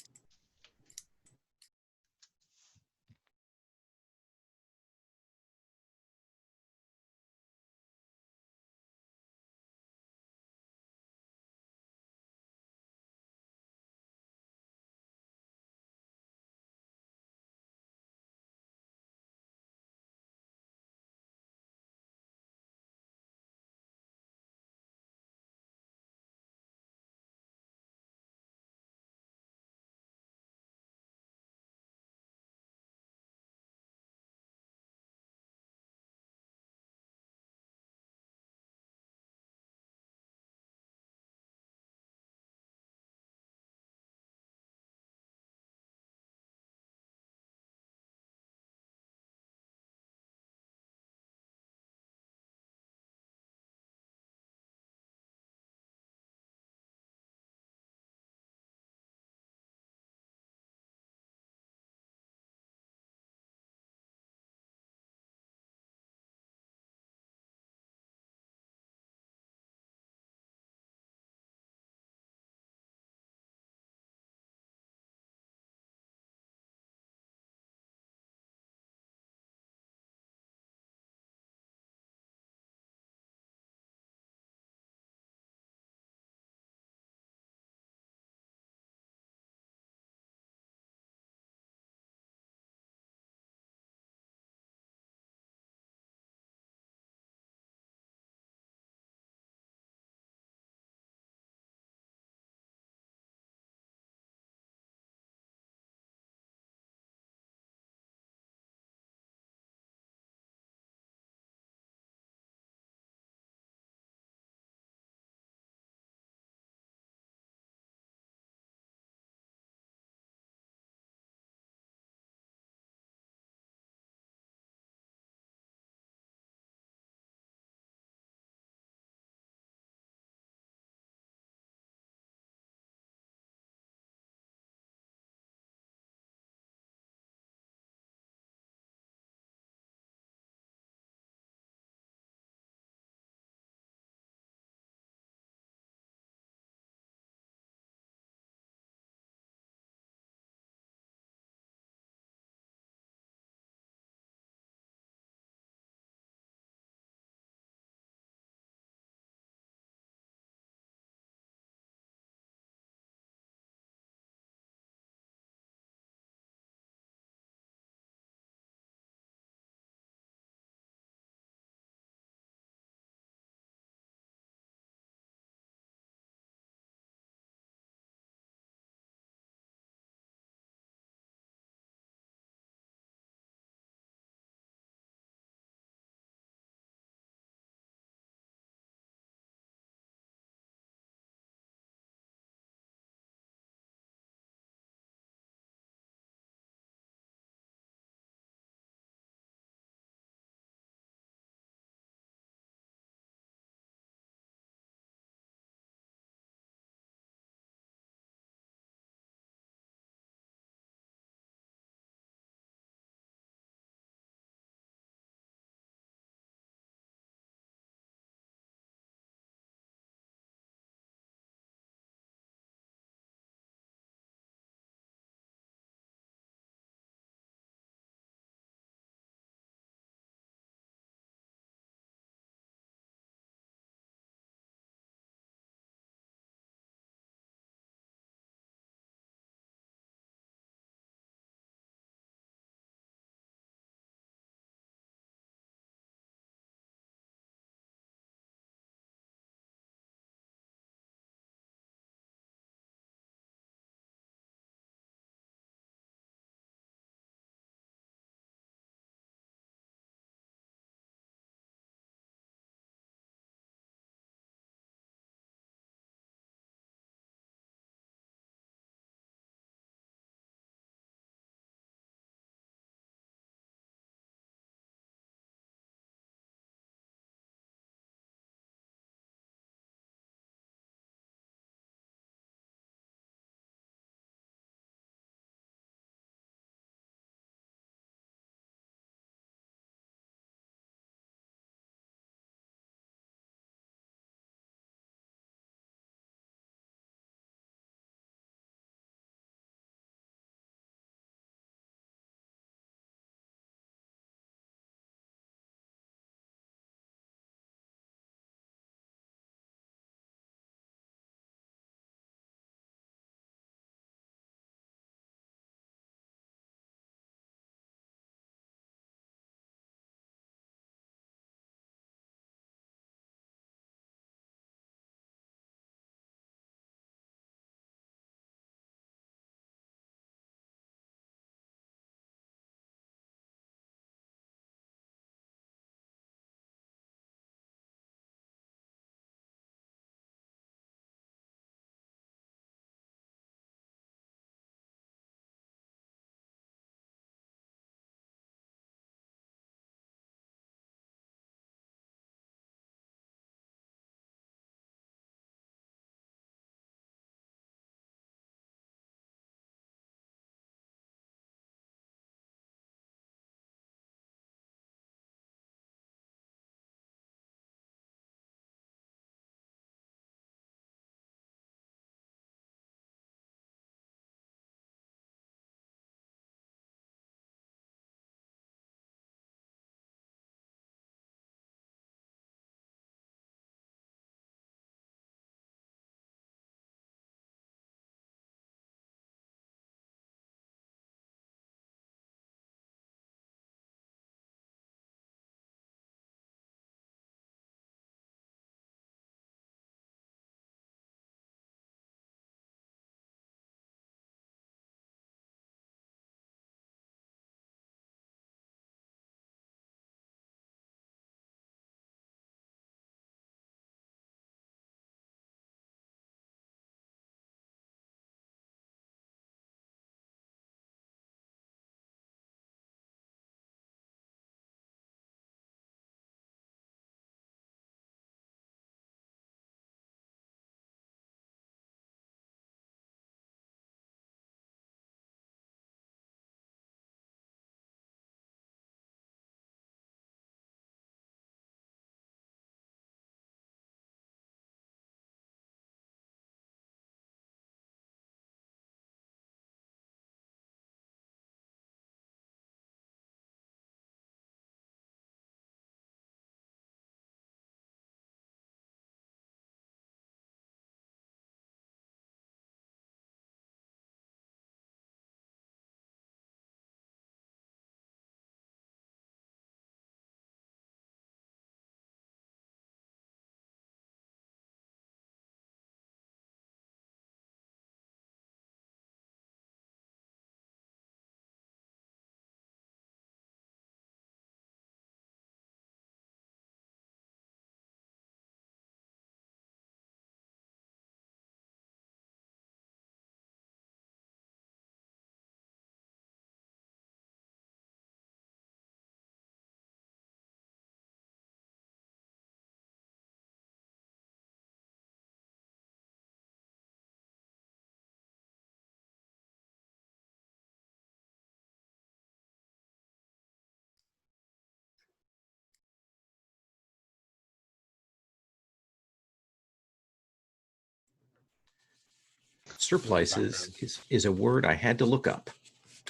Surplices is a word I had to look up.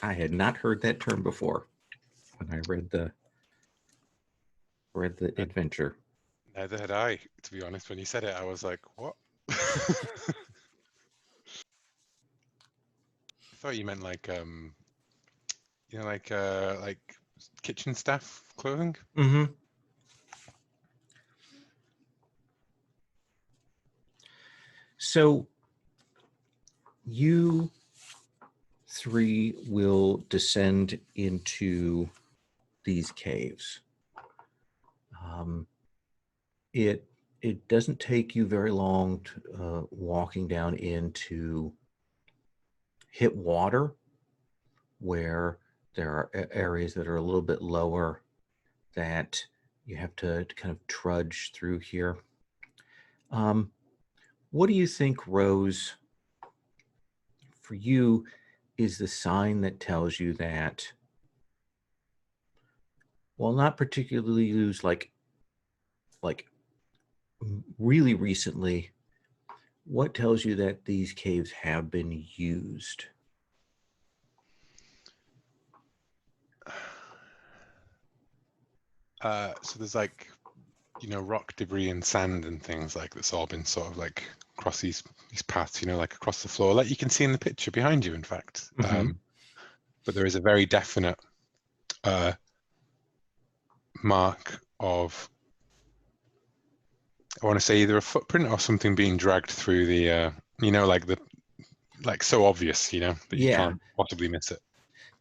I had not heard that term before when I read the adventure. Neither had I, to be honest. When you said it, I was like, what? I thought you meant like like kitchen staff clothing. Mm-hmm. So you three will descend into these caves. It doesn't take you very long to, walking down in to hit water, where there are areas that are a little bit lower that you have to kind of trudge through here. What do you think, Rose, for you is the sign that tells you that, well, not particularly used like really recently, what tells you that these caves have been used? So there's like, rock debris and sand and things like that's all been sort of like across these paths, like across the floor, like you can see in the picture behind you, in fact. Mm-hmm. But there is a very definite mark of, I want to say, either a footprint or something being dragged through the, like so obvious, that you can't possibly miss it.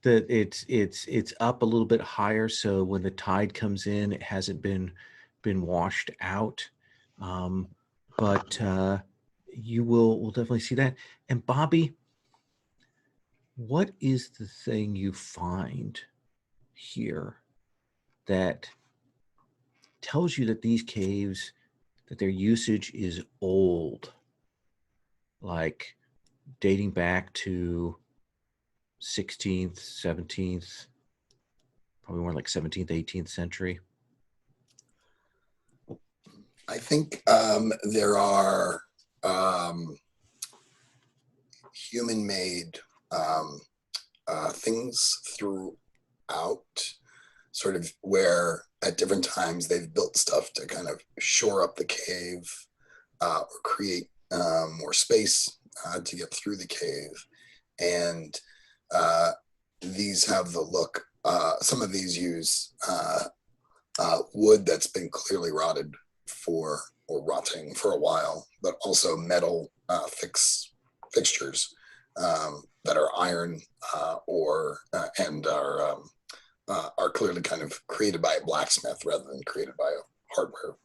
That it's up a little bit higher, so when the tide comes in, it hasn't been washed out. But you will definitely see that. And Bobby, what is the thing you find here that tells you that these caves, that their usage is old, like dating back to 16th, 17th, probably more like 17th, 18th century? I think there are human-made things throughout, sort of where at different times they've built stuff to kind of shore up the cave or create more space to get through the cave. And these have the look, some of these use wood that's been clearly rotted or rotting for a while, but also metal fixtures that are iron and are clearly kind of created by a blacksmith rather than created by a hardware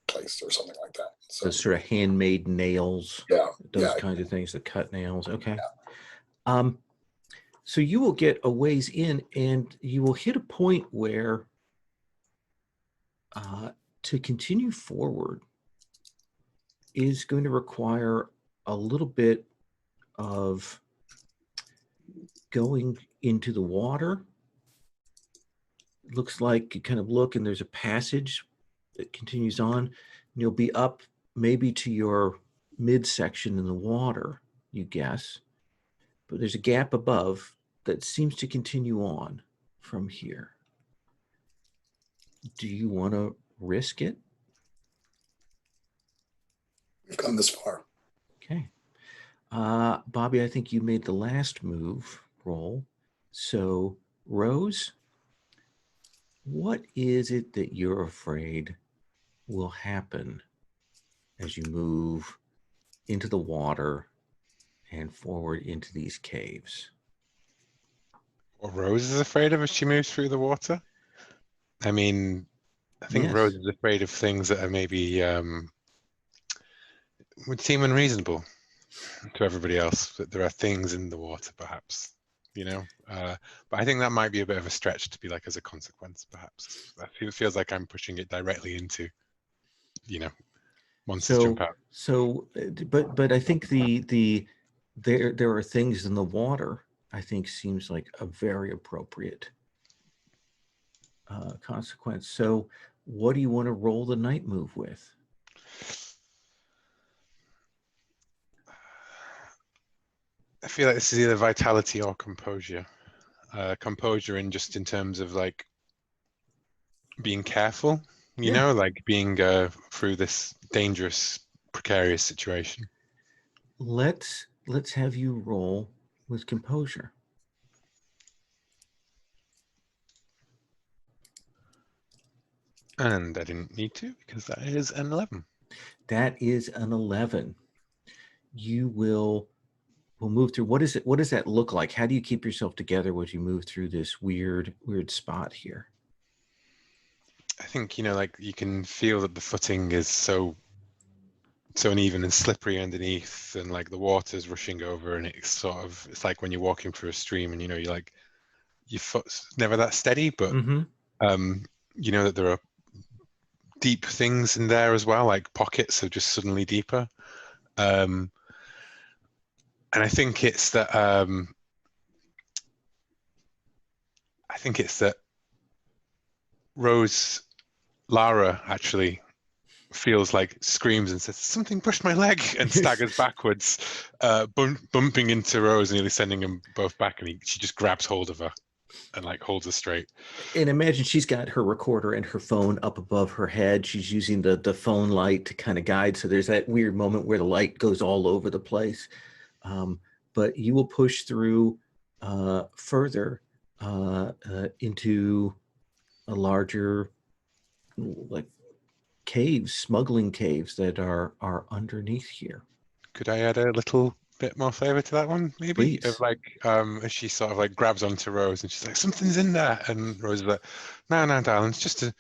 place or something like that. So those sort of handmade nails, those kinds of things, the cut nails. Okay. Yeah. So you will get a ways in, and you will hit a point where to continue forward is going to require a little bit of going into the water. It looks like you kind of look, and there's a passage that continues on, and you'll be up maybe to your midsection in the water, you guess. But there's a gap above that seems to continue on from here. Do you want to risk it? We've come this far. Okay. Bobby, I think you made the last move roll. So, Rose, what is it that you're afraid will happen as you move into the water and forward into these caves? What Rose is afraid of as she moves through the water? I mean, I think Yes. Rose is afraid of things that are maybe would seem unreasonable to everybody else. That there are things in the water, perhaps, but I think that might be a bit of a stretch to be like as a consequence, perhaps. It feels like I'm pushing it directly into, monsters jump out. So, but I think there are things in the water, I think, seems like a very appropriate consequence. So, what do you want to roll the night move with? I feel like this is either vitality or composure. Composure in terms of like being careful, you Yeah. know, like being through this dangerous, precarious situation. Let's have you roll with composure. And I didn't need to because that is an 11. That is an 11. You will move through. What is it? What does that look like? How do you keep yourself together as you move through this weird spot here? I think, you know, like you can feel that the footing is so uneven and slippery underneath, and like the water's rushing over, and it's like when you're walking through a stream, and you know, you're like your foot's never that steady, but Mm-hmm. you know that there are deep things in there as well, like pockets are just suddenly deeper. And I think it's that Lara actually feels like screams and says, "Something pushed my leg," and staggers backwards, bumping into Rose, nearly sending them both back. And she just grabs hold of her and like holds her straight. And imagine she's got her recorder and her phone up above her head. She's using the phone light to kind of guide. So there's that weird moment where the light goes all over the place. But you will push through further into a larger, like, caves, smuggling caves that are underneath here. Could I add a little bit more flavor to that one, maybe? Of Please. like, as she sort of like grabs onto Rose and she's like, "Something's in there," and Rose is like, "No, no, darling, it's just a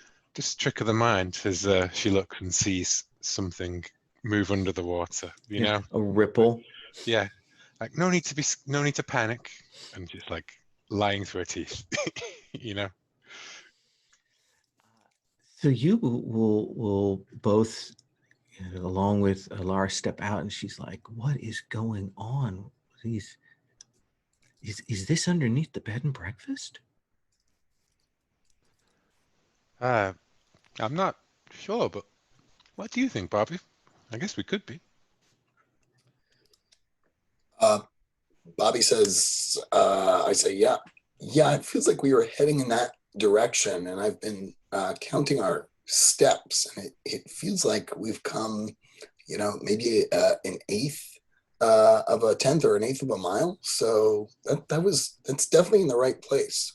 trick of the mind," as she looks and sees something move under the water. You Yeah, know, a ripple. yeah, like no need to panic, and just like lying through her teeth. You know. So you will both, along with Lara, step out, and she's like, "What is going on? These is this underneath the bed and breakfast?" I'm not sure, but what do you think, Bobby? I guess we could be. Bobby says, I say, yeah, it feels like we were heading in that direction. And I've been counting our steps, and it feels like we've come, maybe an eighth of a tenth or an eighth of a mile. So that's definitely in the right place.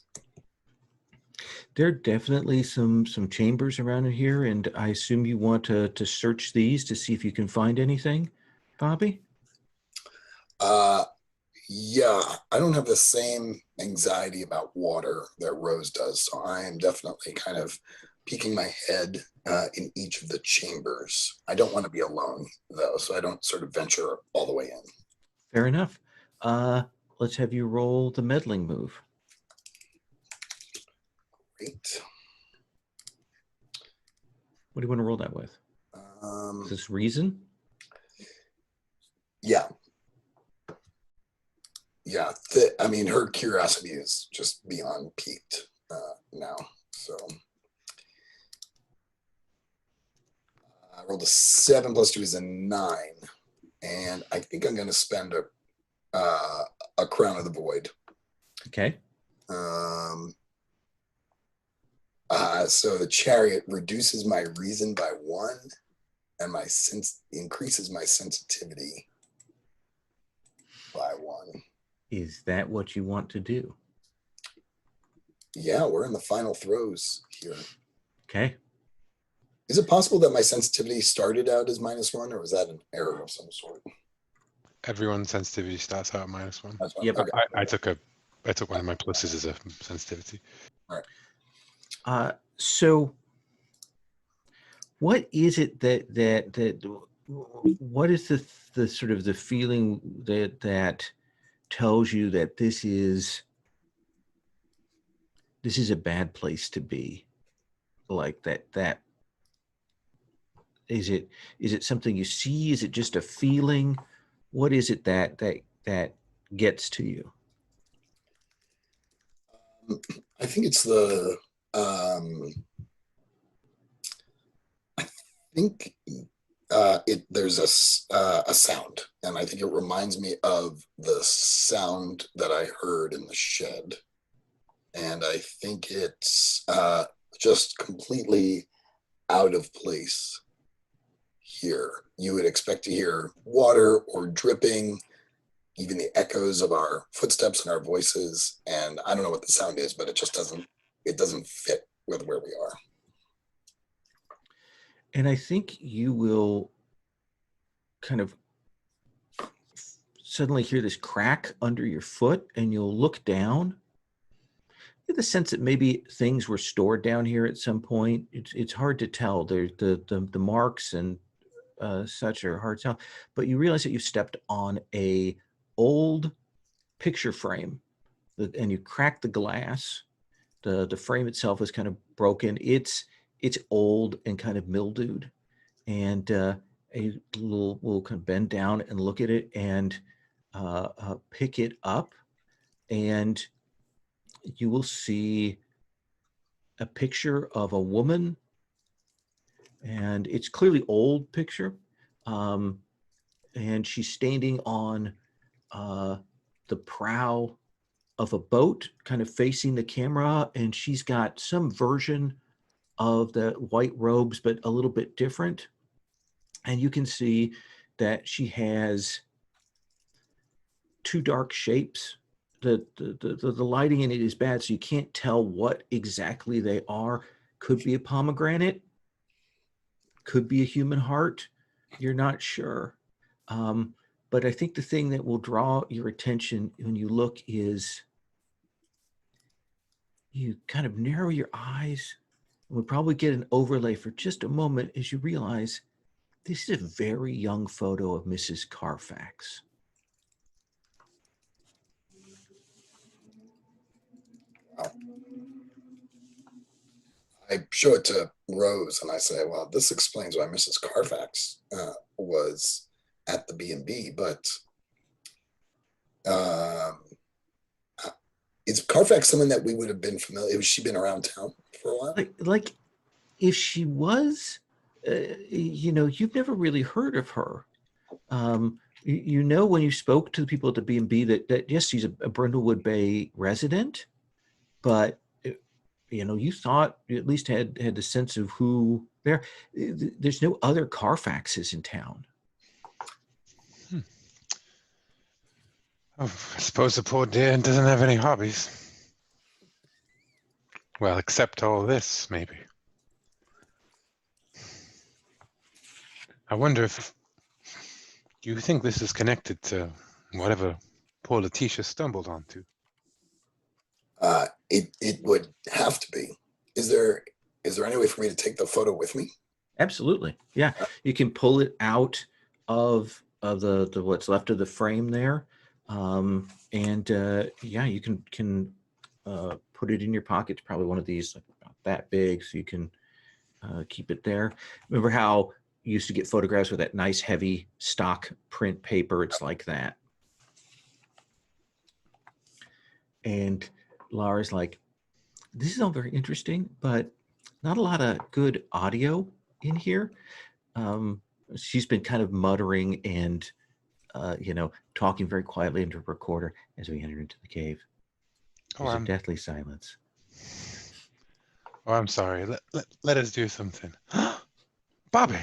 There are definitely some chambers around in here, and I assume you want to search these to see if you can find anything, Bobby? Yeah, I don't have the same anxiety about water that Rose does. So I am definitely kind of peeking my head in each of the chambers. I don't want to be alone, though, so I don't sort of venture all the way in. Fair enough. Let's have you roll the meddling move. Great. What do you want to roll that with? Is this reason? Yeah. Yeah. I mean, her curiosity is just beyond piqued now. So I rolled a 7 plus 2 is a 9. And I think I'm going to spend a Crown of the Void. Okay. So the chariot reduces my reason by 1, and my sense increases my sensitivity by 1. Is that what you want to do? Yeah, we're in the final throes here. Okay. Is it possible that my sensitivity started out as -1, or was that an error of some sort? Everyone's sensitivity starts out at -1. Yep. Okay. I took one of my pluses as a sensitivity. All right. So what is it that what is the sort of the feeling that tells you that this is a bad place to be? Like that is it something you see? Is it just a feeling? What is it that gets to you? I think it's I think There's a sound, and I think it reminds me of the sound that I heard in the shed, and I think it's just completely out of place here. You would expect to hear water or dripping, even the echoes of our footsteps and our voices, and I don't know what the sound is, but it just doesn't fit with where we are. And I think you will kind of suddenly hear this crack under your foot, and you'll look down. You get the sense that maybe things were stored down here at some point. It's hard to tell. There's the marks and such are hard to tell, but you realize that you stepped on a old picture frame, and you cracked the glass. The frame itself is kind of broken. It's old and kind of mildewed, and we'll kind of bend down and look at it and pick it up, and you will see a picture of a woman, and it's clearly old picture, and she's standing on the prow of a boat, kind of facing the camera, and she's got some version of the white robes, but a little bit different. And you can see that she has two dark shapes. The lighting in it is bad, so you can't tell what exactly they are. Could be a pomegranate, could be a human heart. You're not sure. But I think the thing that will draw your attention when you look is you kind of narrow your eyes, and we'll probably get an overlay for just a moment as you realize this is a very young photo of Mrs. Carfax. I show it to Rose and I say, well, this explains why Mrs. Carfax was at the B&B, but is Carfax someone that we would have been familiar? Has she been around town for a while? Like if she was, you've never really heard of her. You know, when you spoke to the people at the B&B that yes, she's a Brindlewood Bay resident, but you thought you at least had the sense of who there. There's no other Carfaxes in town. Oh, I suppose the poor dear doesn't have any hobbies. Well, except all this, maybe. I wonder if you think this is connected to whatever poor Letitia stumbled onto. It would have to be. Is there any way for me to take the photo with me? Absolutely. Yeah. You can pull it out of the what's left of the frame there. You can put it in your pocket. It's probably one of these like about that big, so you can keep it there. Remember how you used to get photographs with that nice heavy stock print paper? It's like that. And Laura's like, this is all very interesting, but not a lot of good audio in here. She's been kind of muttering and talking very quietly into a recorder as we enter into the cave. There's a deathly silence. Oh, I'm sorry. Let us do something. Bobby,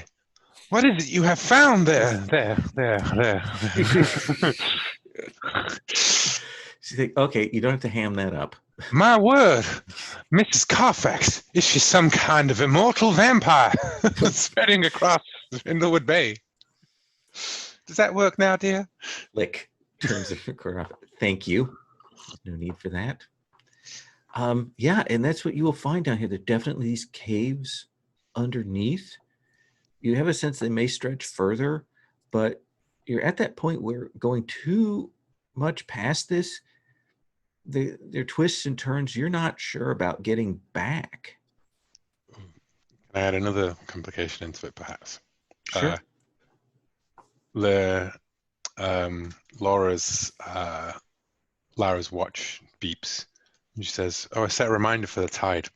what is it you have found there? She's like, okay, you don't have to ham that up. My word, Mrs. Carfax, is she some kind of immortal vampire spreading across Brindlewood Bay? Does that work now, dear? Lick turns the recorder off. Thank you. No need for that. And that's what you will find down here. There are definitely these caves underneath. You have a sense they may stretch further, but you're at that point where going too much past this, there are twists and turns you're not sure about getting back. Can I add another complication into it, perhaps? Sure. Laura's watch beeps. And she says, "Oh, I set a reminder for the tide."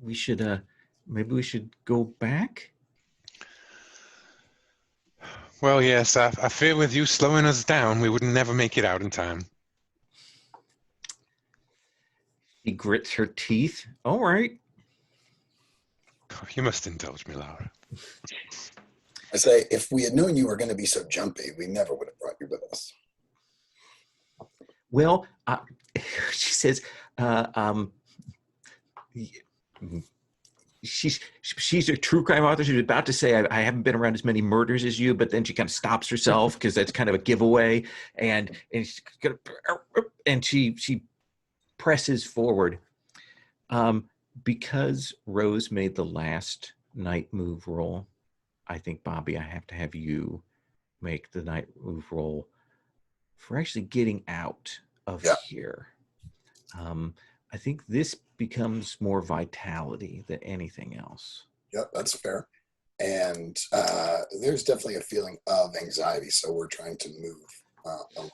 We should maybe we should go back. Well, yes, I fear with you slowing us down, we would never make it out in time. She grits her teeth. All right. Oh, you must indulge me, Laura. I say, if we had known you were going to be so jumpy, we never would have brought you with us. Well, she says, she's a true crime author. She was about to say, I haven't been around as many murders as you, but then she kind of stops herself because that's kind of a giveaway. And she presses forward. Because Rose made the last night move roll, I think, Bobby, I have to have you make the night move roll for actually getting out of here. I think this becomes more vitality than anything else. Yep, that's fair. And there's definitely a feeling of anxiety, so we're trying to move along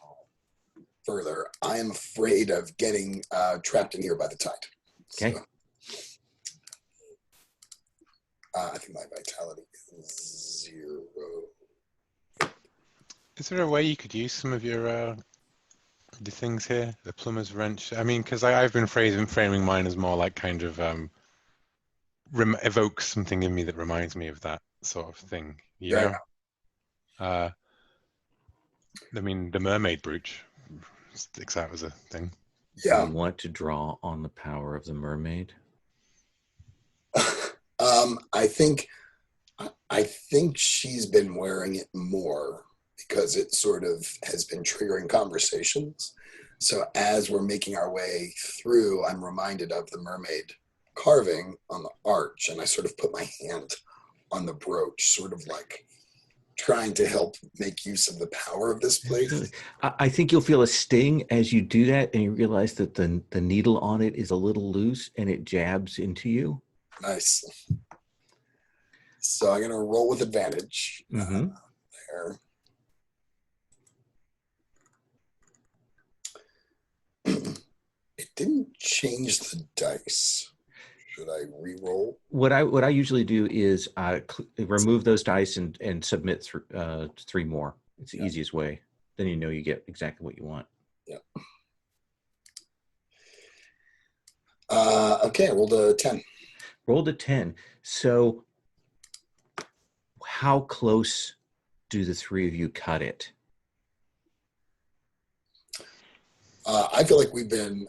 further. I am afraid of getting trapped in here by the tide. Okay. So, I think my vitality is 0. Is there a way you could use some of your the things here, the plumber's wrench? I mean, because I've been framing mine as more like kind of evokes something in me that reminds me of that sort of thing, you know? I mean, the mermaid brooch sticks out as a thing. Yeah. You want to draw on the power of the mermaid? I think she's been wearing it more because it sort of has been triggering conversations. So as we're making our way through, I'm reminded of the mermaid carving on the arch, and I sort of put my hand on the brooch, sort of like trying to help make use of the power of this place. I think you'll feel a sting as you do that, and you realize that the needle on it is a little loose, and it jabs into you. Nice. So I'm going to roll with advantage. There. It didn't change the dice. Should I re-roll? What I usually do is remove those dice and submit 3 more. It's the easiest way. Then you get exactly what you want. Yeah. Okay, I rolled a 10. Rolled a 10. So how close do the 3 of you cut it? I feel like we've been,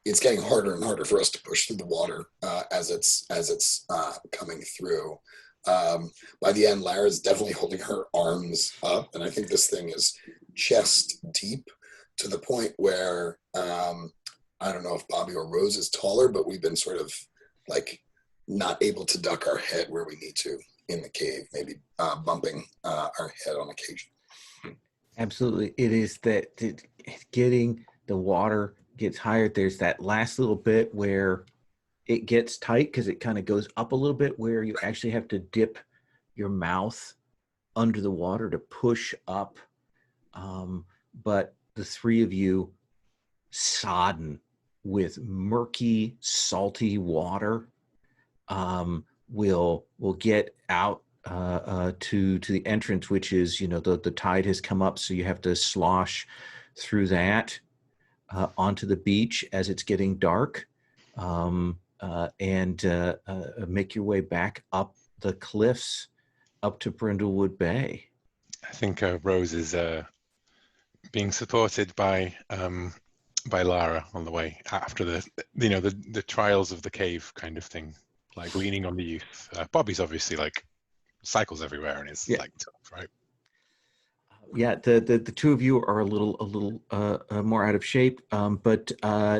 it's getting harder and harder for us to push through the water as it's coming through. By the end, Lara's definitely holding her arms up, and I think this thing is chest deep to the point where I don't know if Bobby or Rose is taller, but we've been sort of like not able to duck our head where we need to in the cave, maybe bumping our head on occasion. Absolutely. It is that getting the water gets higher. There's that last little bit where it gets tight because it kind of goes up a little bit where you actually have to dip your mouth under the water to push up. But the 3 of you, sodden with murky, salty water, will get out to the entrance, which is, the tide has come up, so you have to slosh through that onto the beach as it's getting dark, and make your way back up the cliffs up to Brindlewood Bay. I think Rose is being supported by Lara on the way after the trials of the cave kind of thing, like leaning on the youth. Bobby's obviously like cycles everywhere and is like tough, right? Yeah, the 2 of you are a little more out of shape, but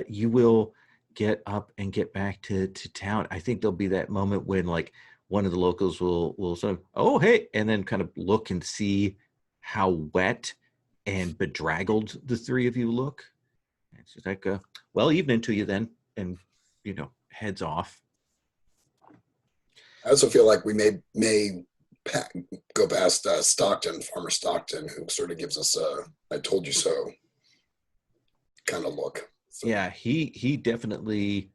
you will get up and get back to town. I think there'll be that moment when like one of the locals will sort of, oh hey, and then kind of look and see how wet and bedraggled the 3 of you look. It's just like, well, evening to you then, and heads off. I also feel like we may go past Farmer Stockton, who sort of gives us a "I told you so" kind of look. So. Yeah, he definitely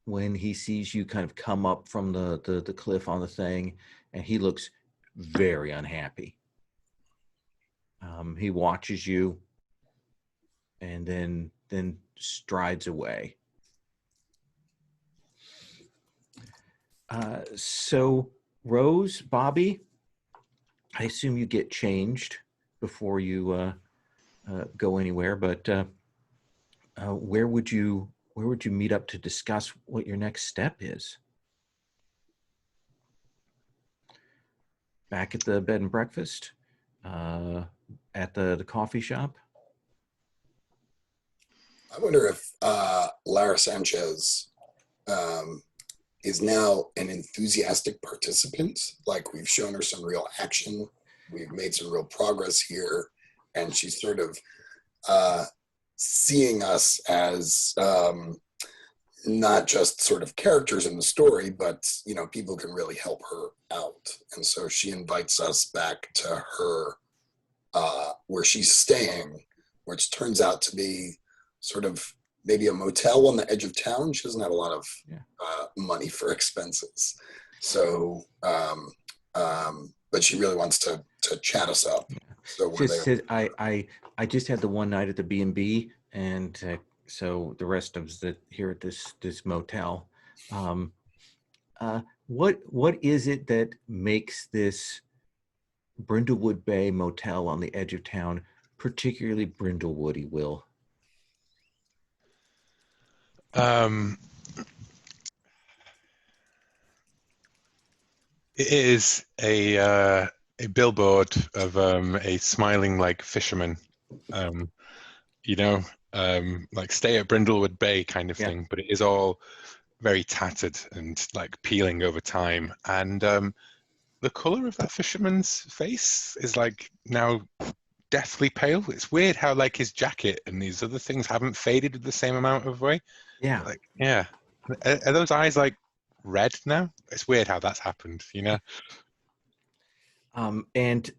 when he sees you kind of come up from the cliff on the thing, and he looks very unhappy. He watches you and then strides away. So Rose, Bobby, I assume you get changed before you go anywhere, but where would you meet up to discuss what your next step is? Back at the bed and breakfast? At the coffee shop? I wonder if Lara Sanchez is now an enthusiastic participant. Like, we've shown her some real action. We've made some real progress here. And she's sort of seeing us as not just sort of characters in the story, but, you know, people can really help her out. And so she invites us back to her, where she's staying, which turns out to be sort of maybe a motel on the edge of town. She doesn't have a lot of money for expenses. So, but she really wants to chat us up. So we're Just there. said, I just had the one night at the B&B, and so the rest of us here at this motel. What is it that makes this Brindlewood Bay motel on the edge of town particularly Brindlewoody, Will? It is a billboard of a smiling like fisherman, you know, like stay at Brindlewood Bay kind of thing, but it is all very tattered and like peeling over time. And the color of that fisherman's face is like now deathly pale. It's weird how like his jacket and these other things haven't faded with the same amount of way. Yeah. Like, yeah. Are those eyes like red now? It's weird how that's happened, you know? And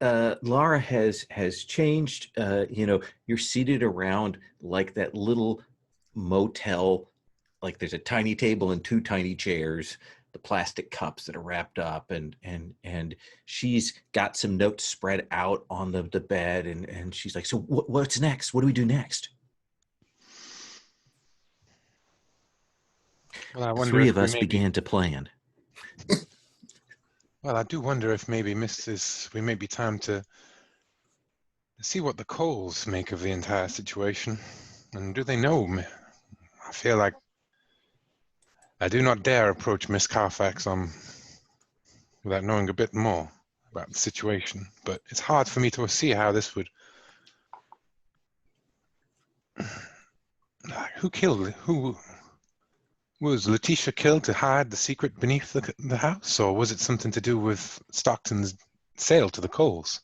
Laura has changed. You know, you're seated around like that little motel, like there's a tiny table and two tiny chairs, the plastic cups that are wrapped up, and she's got some notes spread out on the bed, and she's like, so what's next? What do we do next? Well, I The wonder three if of us began to plan. Well, I do wonder if maybe we may be time to see what the Coles make of the entire situation. And do they know me? I feel like I do not dare approach Miss Carfax without knowing a bit more about the situation. But it's hard for me to see how this would... Who was Letitia killed to hide the secret beneath the house? Or was it something to do with Stockton's sale to the Coles?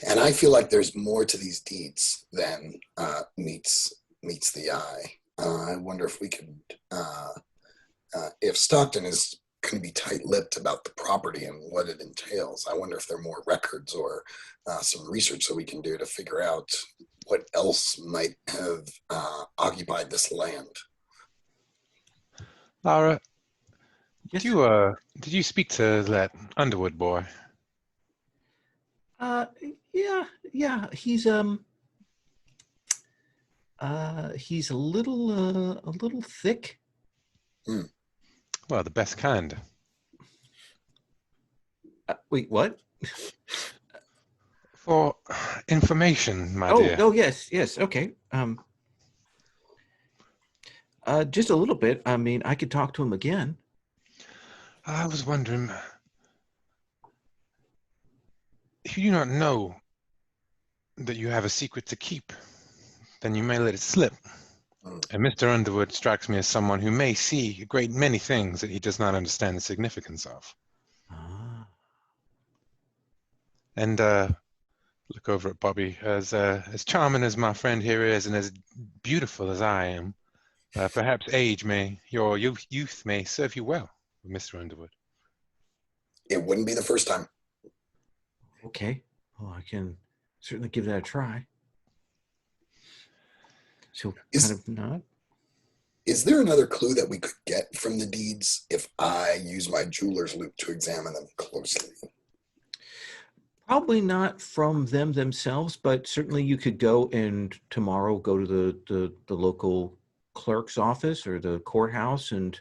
And I feel like there's more to these deeds than meets the eye. I wonder if we could, if Stockton is going to be tight-lipped about the property and what it entails, I wonder if there are more records or some research that we can do to figure out what else might have occupied this land. Lara, Yes. did you speak to that Underwood boy? Yeah. He's a little thick. Well, the best kind. Wait, what? For information, my dear. Oh, yes, okay. Just a little bit. I mean, I could talk to him again. I was wondering, if you do not know that you have a secret to keep, then you may let it slip. And Mr. Underwood strikes me as someone who may see a great many things that he does not understand the significance of. And look over at Bobby. As charming as my friend here is, and as beautiful as I am, perhaps your youth may serve you well, Mr. Underwood. It wouldn't be the first time. Okay. Well, I can certainly give that a try. She'll Is- kind of nod. Is there another clue that we could get from the deeds if I use my jeweler's loop to examine them closely? Probably not from them themselves, but certainly you could go and tomorrow go to the local clerk's office or the courthouse and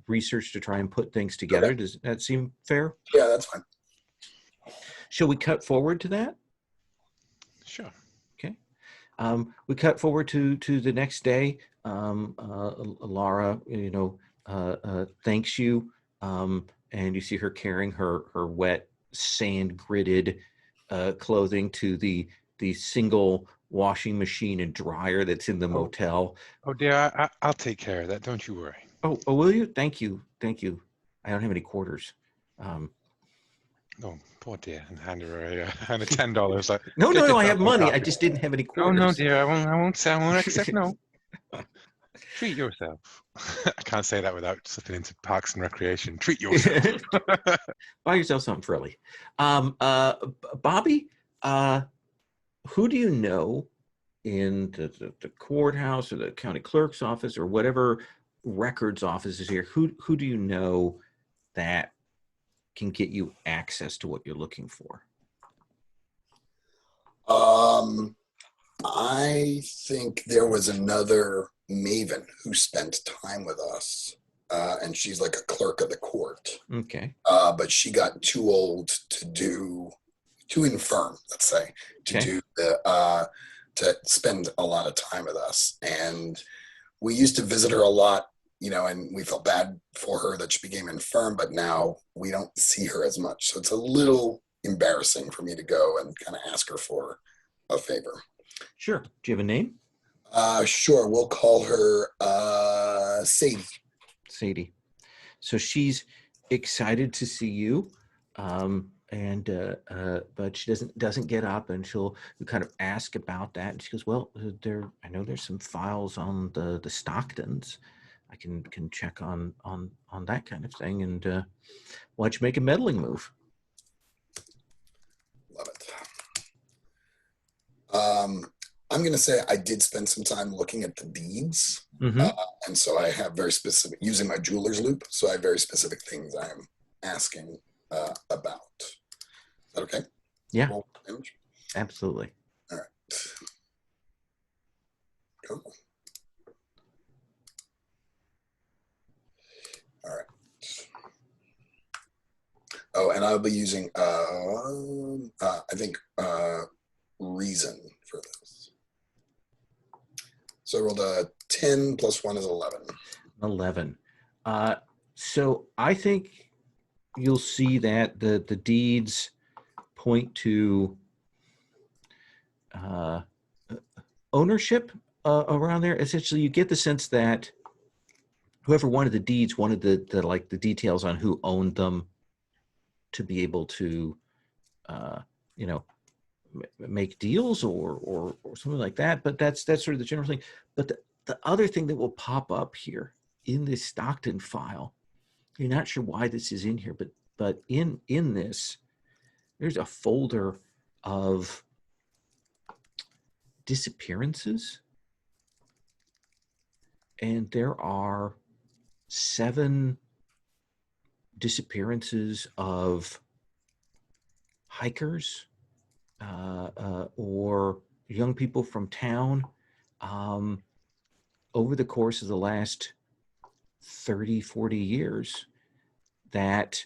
research to try and put things together. Okay. Does that seem fair? Yeah, that's fine. Shall we cut forward to that? Sure. Okay. We cut forward to the next day. Lara, thanks you, and you see her carrying her wet, sand gridded clothing to the single washing machine and dryer that's in the motel. Oh dear, I'll take care of that. Don't you worry. Oh, will you? Thank you. I don't have any quarters. Oh, poor dear, and hand her a $10. Like, No, take I yourself have a money. I coffee. just didn't have any Oh quarters. no, dear, I won't accept no. Treat yourself. I can't say that without slipping into Parks and Recreation. Treat yourself. Buy yourself something frilly. Bobby, who do you know in the courthouse or the county clerk's office or whatever records office is here? Who do you know that can get you access to what you're looking for? I think there was another maven who spent time with us, and she's like a clerk of the court. Okay. But she got too old too infirm, let's say, to spend a lot of time with us. And we used to visit her a lot, and we felt bad for her that she became infirm, but now we don't see her as much. So it's a little embarrassing for me to go and kind of ask her for a favor. Sure. Do you have a name? Sure. We'll call her Sadie. Sadie. So she's excited to see you, but she doesn't get up, and she'll kind of ask about that. And she goes, "Well, I know there's some files on the Stocktons. I can check on that kind of thing. And why don't you make a meddling move?" Love it. I'm going to say I did spend some time looking at the deeds. Mm-hmm. And so I have very specific, using my jeweler's loop, so I have very specific things I'm asking about. Is that okay? Yeah. Roll damage? Absolutely. All right. Come on. All right. Oh, and I'll be using, I think, reason for this. So I rolled a 10 plus 1 is 11. 11. So I think you'll see that the deeds point to ownership around there. Essentially, you get the sense that whoever wanted the deeds wanted the details on who owned them to be able to, make deals or something like that. But that's sort of the general thing. But the other thing that will pop up here in this Stockton file, you're not sure why this is in here, but in this, there's a folder of disappearances, and there are 7 disappearances of hikers or young people from town over the course of the last 30, 40 years. That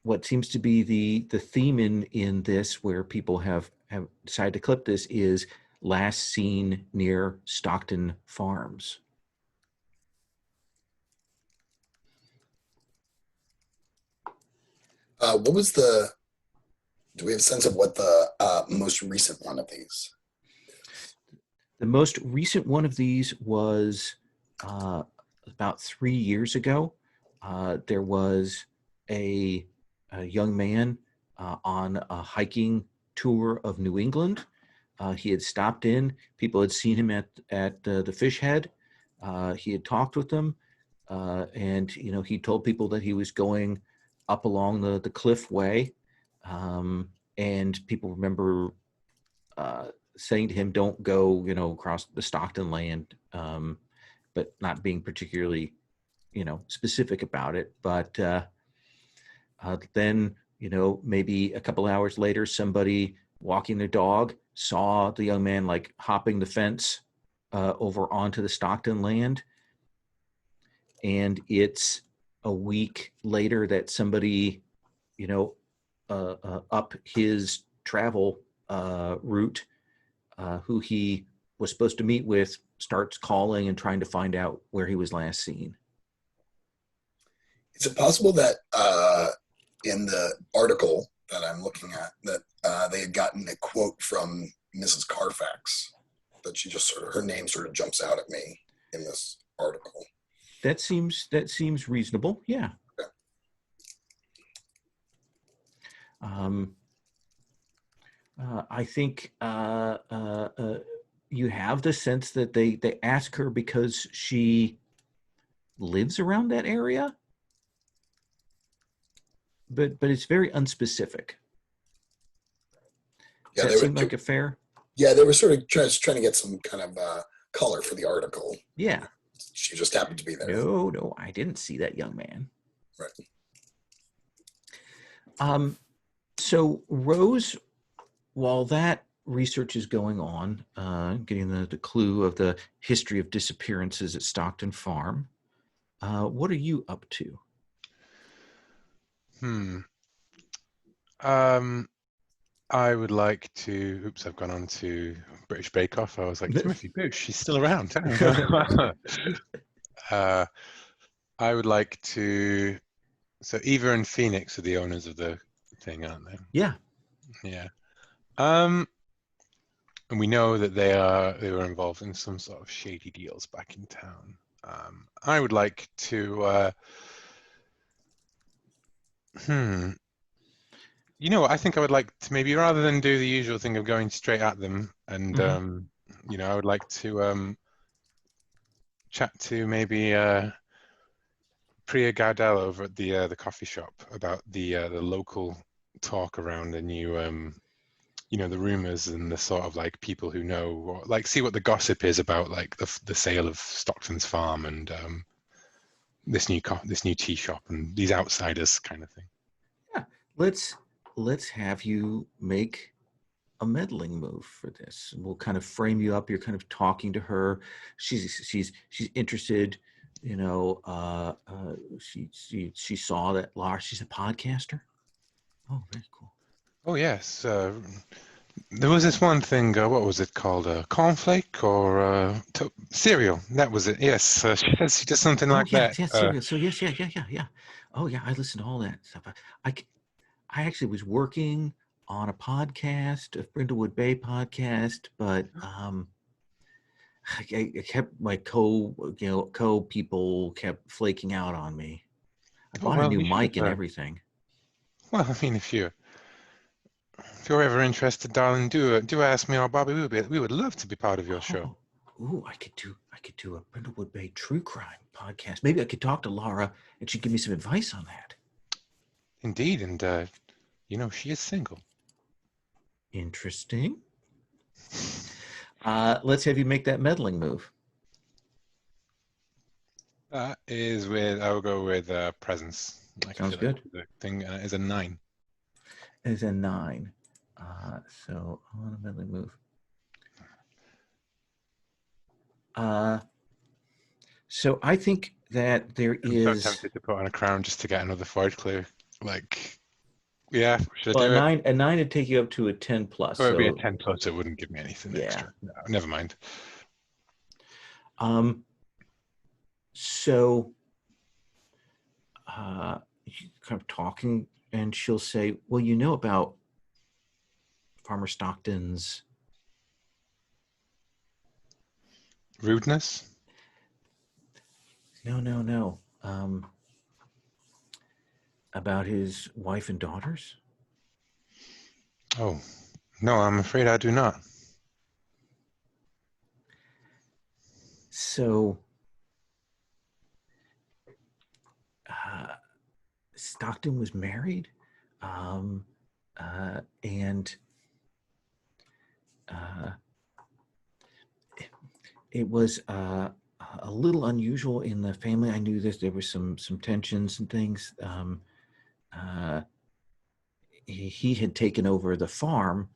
what seems to be the theme in this, where people have decided to clip this, is last seen near Stockton Farms. What was do we have a sense of what the most recent one of these? The most recent one of these was about 3 years ago. There was a young man on a hiking tour of New England. He had stopped in. People had seen him at the Fish Head. He had talked with them, and he told people that he was going up along the cliff way, and people remember saying to him, don't go, across the Stockton land, but not being particularly, specific about it. But then, maybe a couple hours later, somebody walking their dog saw the young man like hopping the fence over onto the Stockton land. And it's a week later that somebody, up his travel route, who he was supposed to meet with, starts calling and trying to find out where he was last seen. Is it possible that in the article that I'm looking at, that they had gotten a quote from Mrs. Carfax, that she just her name sort of jumps out at me in this article? That seems reasonable. Yeah. Okay. I think you have the sense that they ask her because she lives around that area, but it's very unspecific. Does that seem like a fair? Yeah, they were sort of trying to get some kind of color for the article. Yeah. She just happened to be there. No, I didn't see that young man. Right. So Rose, while that research is going on, getting the clue of the history of disappearances at Stockton Farm, what are you up to? I would like to. Oops, I've gone on to British Bake Off. I was like, Timothy Boosh, she's still around. I would like to. So Eva and Phoenix are the owners of the thing, aren't they? Yeah. Yeah. And we know that they were involved in some sort of shady deals back in town. I would like to. I think I would like to, maybe rather than do the usual thing of going straight at them, and I would like to chat to maybe Priya Gardell over at the coffee shop about the local talk around the new the rumors and the sort of like people who know, or like see what the gossip is about, like the sale of Stockton's farm and this new tea shop and these outsiders kind of thing. Yeah, let's have you make a meddling move for this. We'll kind of frame you up. You're kind of talking to her. She's interested. She saw that Lars. She's a podcaster. Oh, very cool. Oh yes. There was this one thing, what was it called? Cornflake or cereal? That was it. Yes, she does something like that. Yeah, cereal. So yes, yeah. Oh yeah, I listened to all that stuff. I actually was working on a podcast, a Brindlewood Bay podcast, but I kept my co people kept flaking out on me. I bought a new mic and everything. Well, I mean, if you're ever interested, darling, do ask me or Bobby. We would love to be part of your show. Ooh, I could do a Brindlewood Bay true crime podcast. Maybe I could talk to Laura and she'd give me some advice on that. Indeed, and she is single. Interesting. Let's have you make that meddling move. That is I'll go with presence. Sounds good. The thing is a 9. Is a 9. So on a meddling move. So I think that there is. I'm so tempted to put on a crown just to get another forge clue. Yeah, should I do it? A 9 would take you up to a 10 plus. Or it'd be a 10 plus. It wouldn't give me anything extra. No, never mind. So, kind of talking, and she'll say, "Well, you know about Farmer Stockton's rudeness." No. About his wife and daughters? Oh, no, I'm afraid I do not. So, Stockton was married, and it was a little unusual in the family. I knew that there was some tensions and things. Uh, he had taken over the farm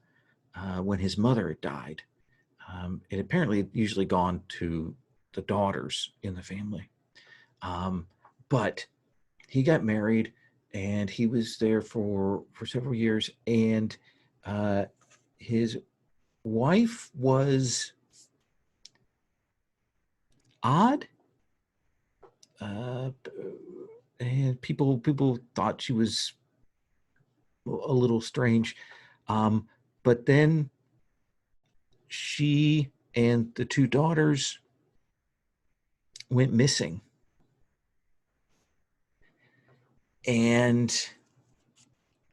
when his mother had died. It apparently usually gone to the daughters in the family. But he got married, and he was there for several years. And his wife was odd, and people thought she was a little strange. But then she and the two daughters went missing. And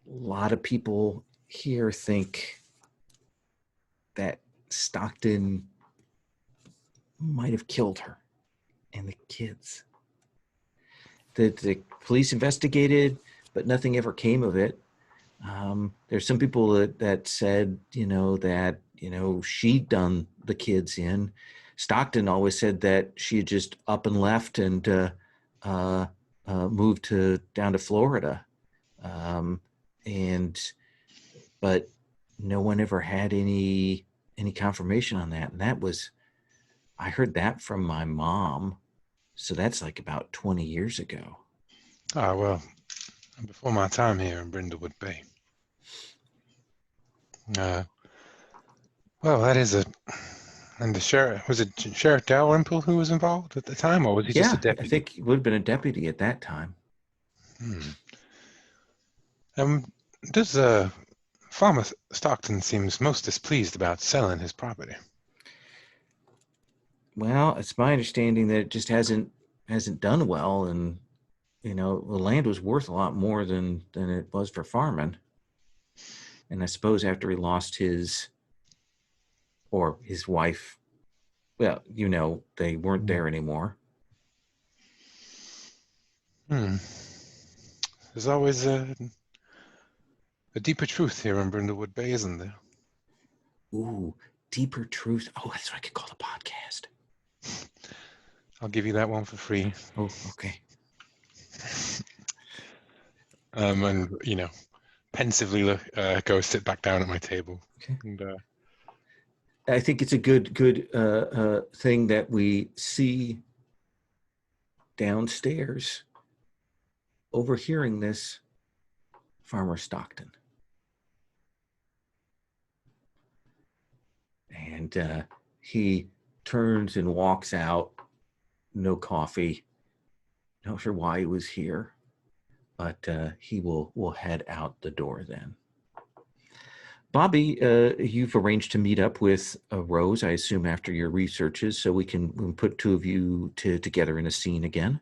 a lot of people here think that Stockton might have killed her and the kids. The police investigated, but nothing ever came of it. There's some people that said, that, she'd done the kids in. Stockton always said that she had just up and left and moved down to Florida. But no one ever had any confirmation on that. And I heard that from my mom. So that's like about 20 years ago. Ah, well, before my time here in Brindlewood Bay. Well, that is and the sheriff, was it Sheriff Dalrymple who was involved at the time, or was he just a deputy? I think he would have been a deputy at that time. Does Farmer Stockton seems most displeased about selling his property? Well, it's my understanding that it just hasn't done well, and the land was worth a lot more than it was for farming. And I suppose after he lost his wife, well, they weren't there anymore. There's always a deeper truth here in Brindlewood Bay, isn't there? Ooh, deeper truth. Oh, that's what I could call the podcast. I'll give you that one for free. Oh, okay. And pensively go sit back down at my table. Okay. And, I think it's a good thing that we see downstairs, overhearing this, Farmer Stockton. And he turns and walks out. No coffee. Not sure why he was here, but he will head out the door then. Bobby, you've arranged to meet up with Rose, I assume, after your researches, so we can put two of you together in a scene again.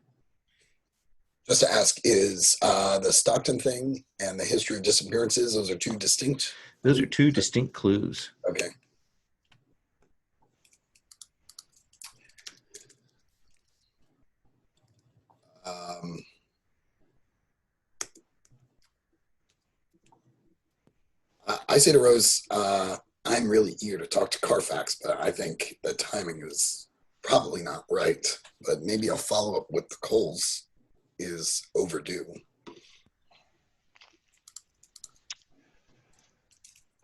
Just to ask, is the Stockton thing and the history of disappearances, those are two distinct? Those are two distinct clues. Okay. I say to Rose, I'm really eager to talk to Carfax, but I think the timing is probably not right. But maybe I'll follow up with the Coles is overdue.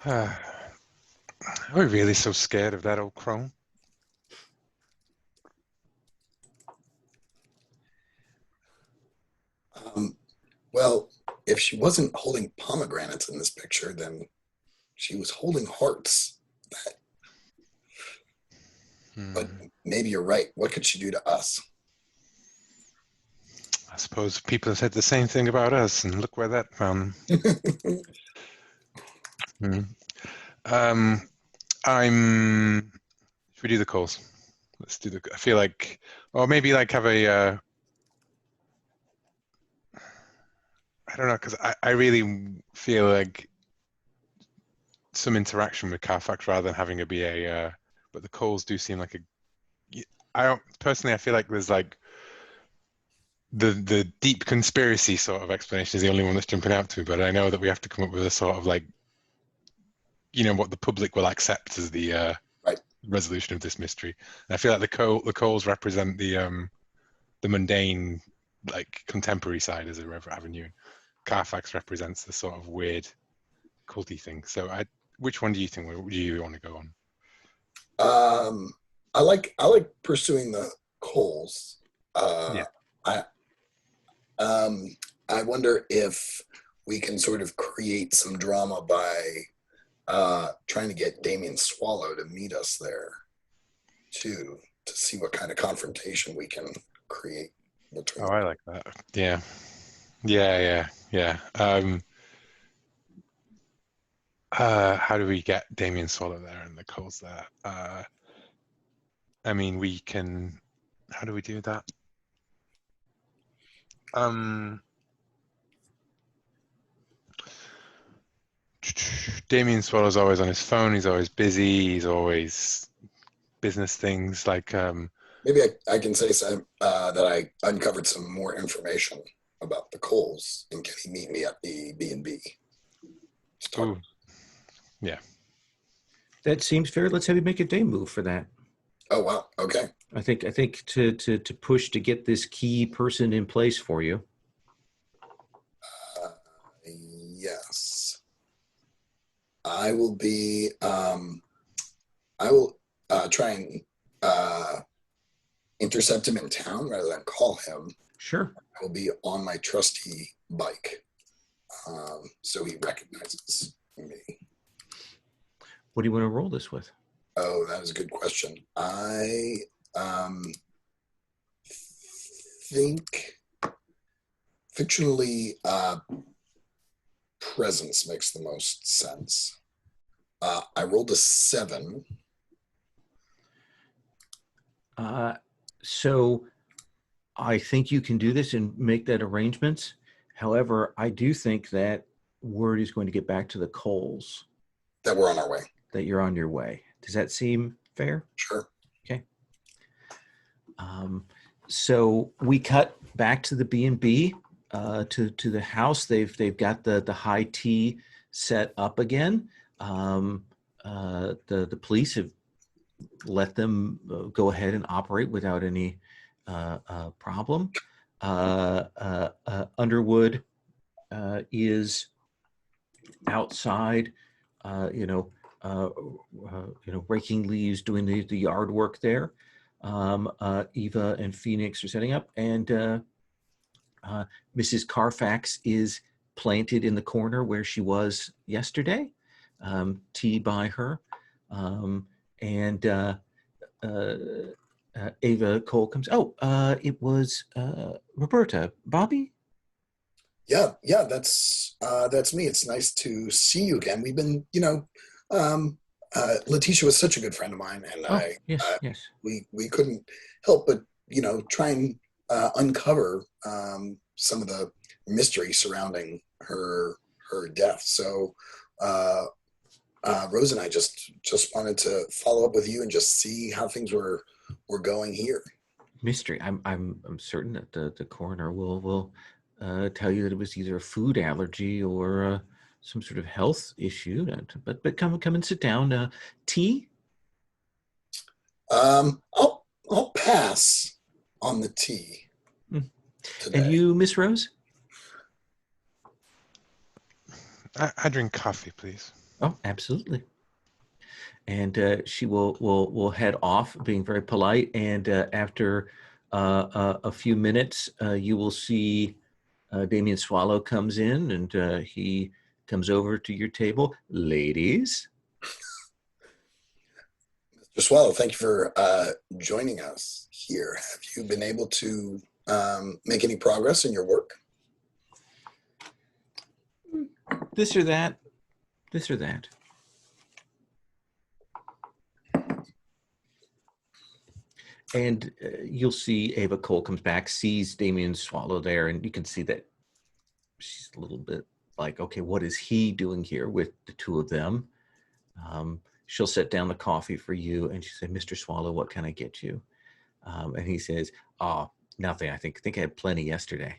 Are we really so scared of that old crone? Well, if she wasn't holding pomegranates in this picture, then she was holding hearts. But maybe you're right. What could she do to us? I suppose people have said the same thing about us, and look where that found them. Should we do the calls? Let's do I feel like, or maybe like have a, I don't know, because I really feel like some interaction with Carfax rather than having it be but the calls do seem like I feel like there's like the deep conspiracy sort of explanation is the only one that's jumping out to me, but I know that we have to come up with a sort of like, what the public will accept as the right. resolution of this mystery. And I feel like the coals represent the mundane, like contemporary side as a River Avenue. Carfax represents the sort of weird, culty thing. So, which one do you think do you want to go on? I like pursuing the coals. Yeah. I wonder if we can sort of create some drama by trying to get Damien Swallow to meet us there too, to see what kind of confrontation we can create between. Oh, I like that. Yeah. How do we get Damien Swallow there and the coals there? I mean, we can. How do we do that? Damien Swallow's always on his phone. He's always busy. He's always business things like. Maybe I can say that I uncovered some more information about the coals, and can he meet me at the B&B? Yeah. That seems fair. Let's have you make a day move for that. Oh wow. Okay. I think to push to get this key person in place for you. Yes. I will be. I will try and intercept him in town rather than call him. Sure. I will be on my trusty bike, so he recognizes me. What do you want to roll this with? Oh, that is a good question. I think fictionally presence makes the most sense. I rolled a 7. So I think you can do this and make that arrangements. However, I do think that word is going to get back to the Coles That we're on our way. that you're on your way. Does that seem fair? Sure. Okay. So we cut back to the B&B, to the house. They've got the high tea set up again. The police have let them go ahead and operate without any problem. Underwood is outside, raking leaves, doing the yard work there. Eva and Phoenix are setting up, and Mrs. Carfax is planted in the corner where she was yesterday, tea by her. And Ava Cole comes. It was Roberta. Bobby? Yeah, that's me. It's nice to see you again. We've been, Letitia was such a good friend of mine, and Yes. we couldn't help but try and uncover some of the mystery surrounding her death. So Rose and I just wanted to follow up with you and just see how things were going here. Mystery. I'm certain that the coroner will tell you that it was either a food allergy or some sort of health issue. But come and sit down. Tea? I'll pass on the tea today. And you, Miss Rose? I drink coffee, please. Oh, absolutely. And she will head off, being very polite. And after a few minutes, you will see Damien Swallow comes in, and he comes over to your table. Ladies. Mr. Swallow, thank you for joining us here. Have you been able to make any progress in your work? This or that. This or that. And you'll see Ava Cole comes back, sees Damien Swallow there, and you can see that she's a little bit like, okay, what is he doing here with the two of them? She'll set down the coffee for you, and she said, Mr. Swallow, what can I get you? And he says, nothing. I think I had plenty yesterday.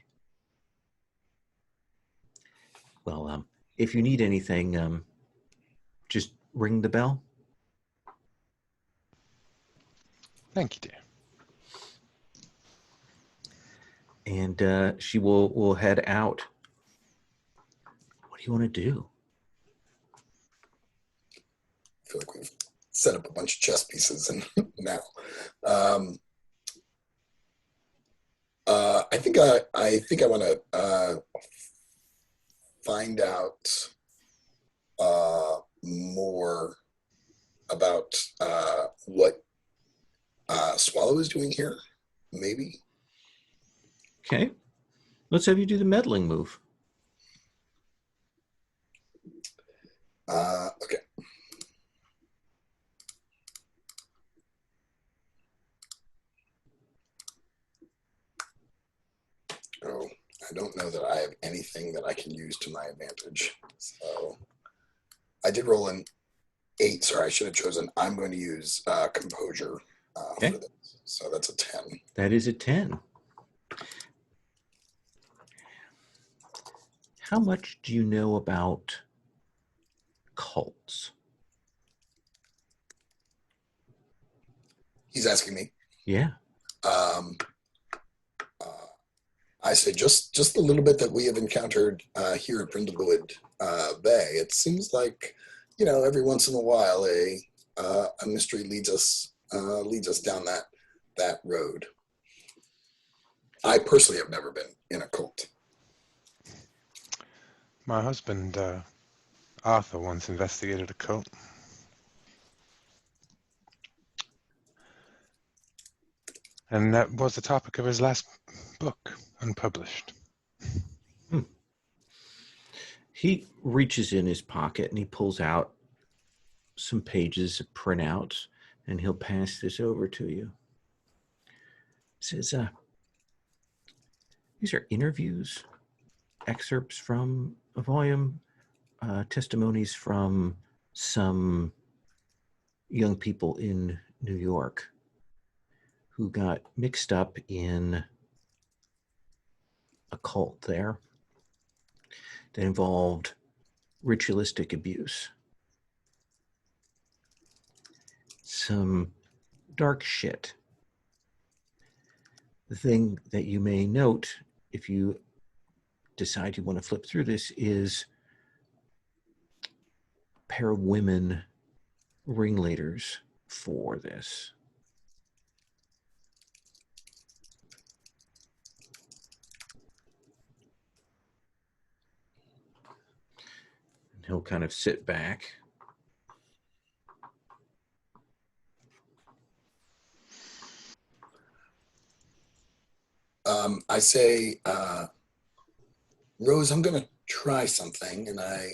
Well, if you need anything, just ring the bell. Thank you, dear. And she will head out. What do you want to do? I feel like we've set up a bunch of chess pieces and now. I think I want to find out more about what Swallow is doing here, maybe. Okay. Let's have you do the meddling move. Okay. Oh, I don't know that I have anything that I can use to my advantage. So I did roll an 8. Sorry, I should have chosen. I'm going to use composure Okay. for this. So that's a 10. That is a 10. How much do you know about cults? He's asking me. Yeah. I say just a little bit that we have encountered here at Brindlewood Bay. It seems like, every once in a while a mystery leads us down that road. I personally have never been in a cult. My husband, Arthur, once investigated a cult. And that was the topic of his last book, unpublished. He reaches in his pocket and he pulls out some pages of printouts, and he'll pass this over to you. He says, these are interviews, excerpts from a volume, testimonies from some young people in New York who got mixed up in a cult there that involved ritualistic abuse. Some dark shit. The thing that you may note if you decide you want to flip through this is a pair of women ringleaders for this. And he'll kind of sit back. I say, Rose, I'm going to try something, and I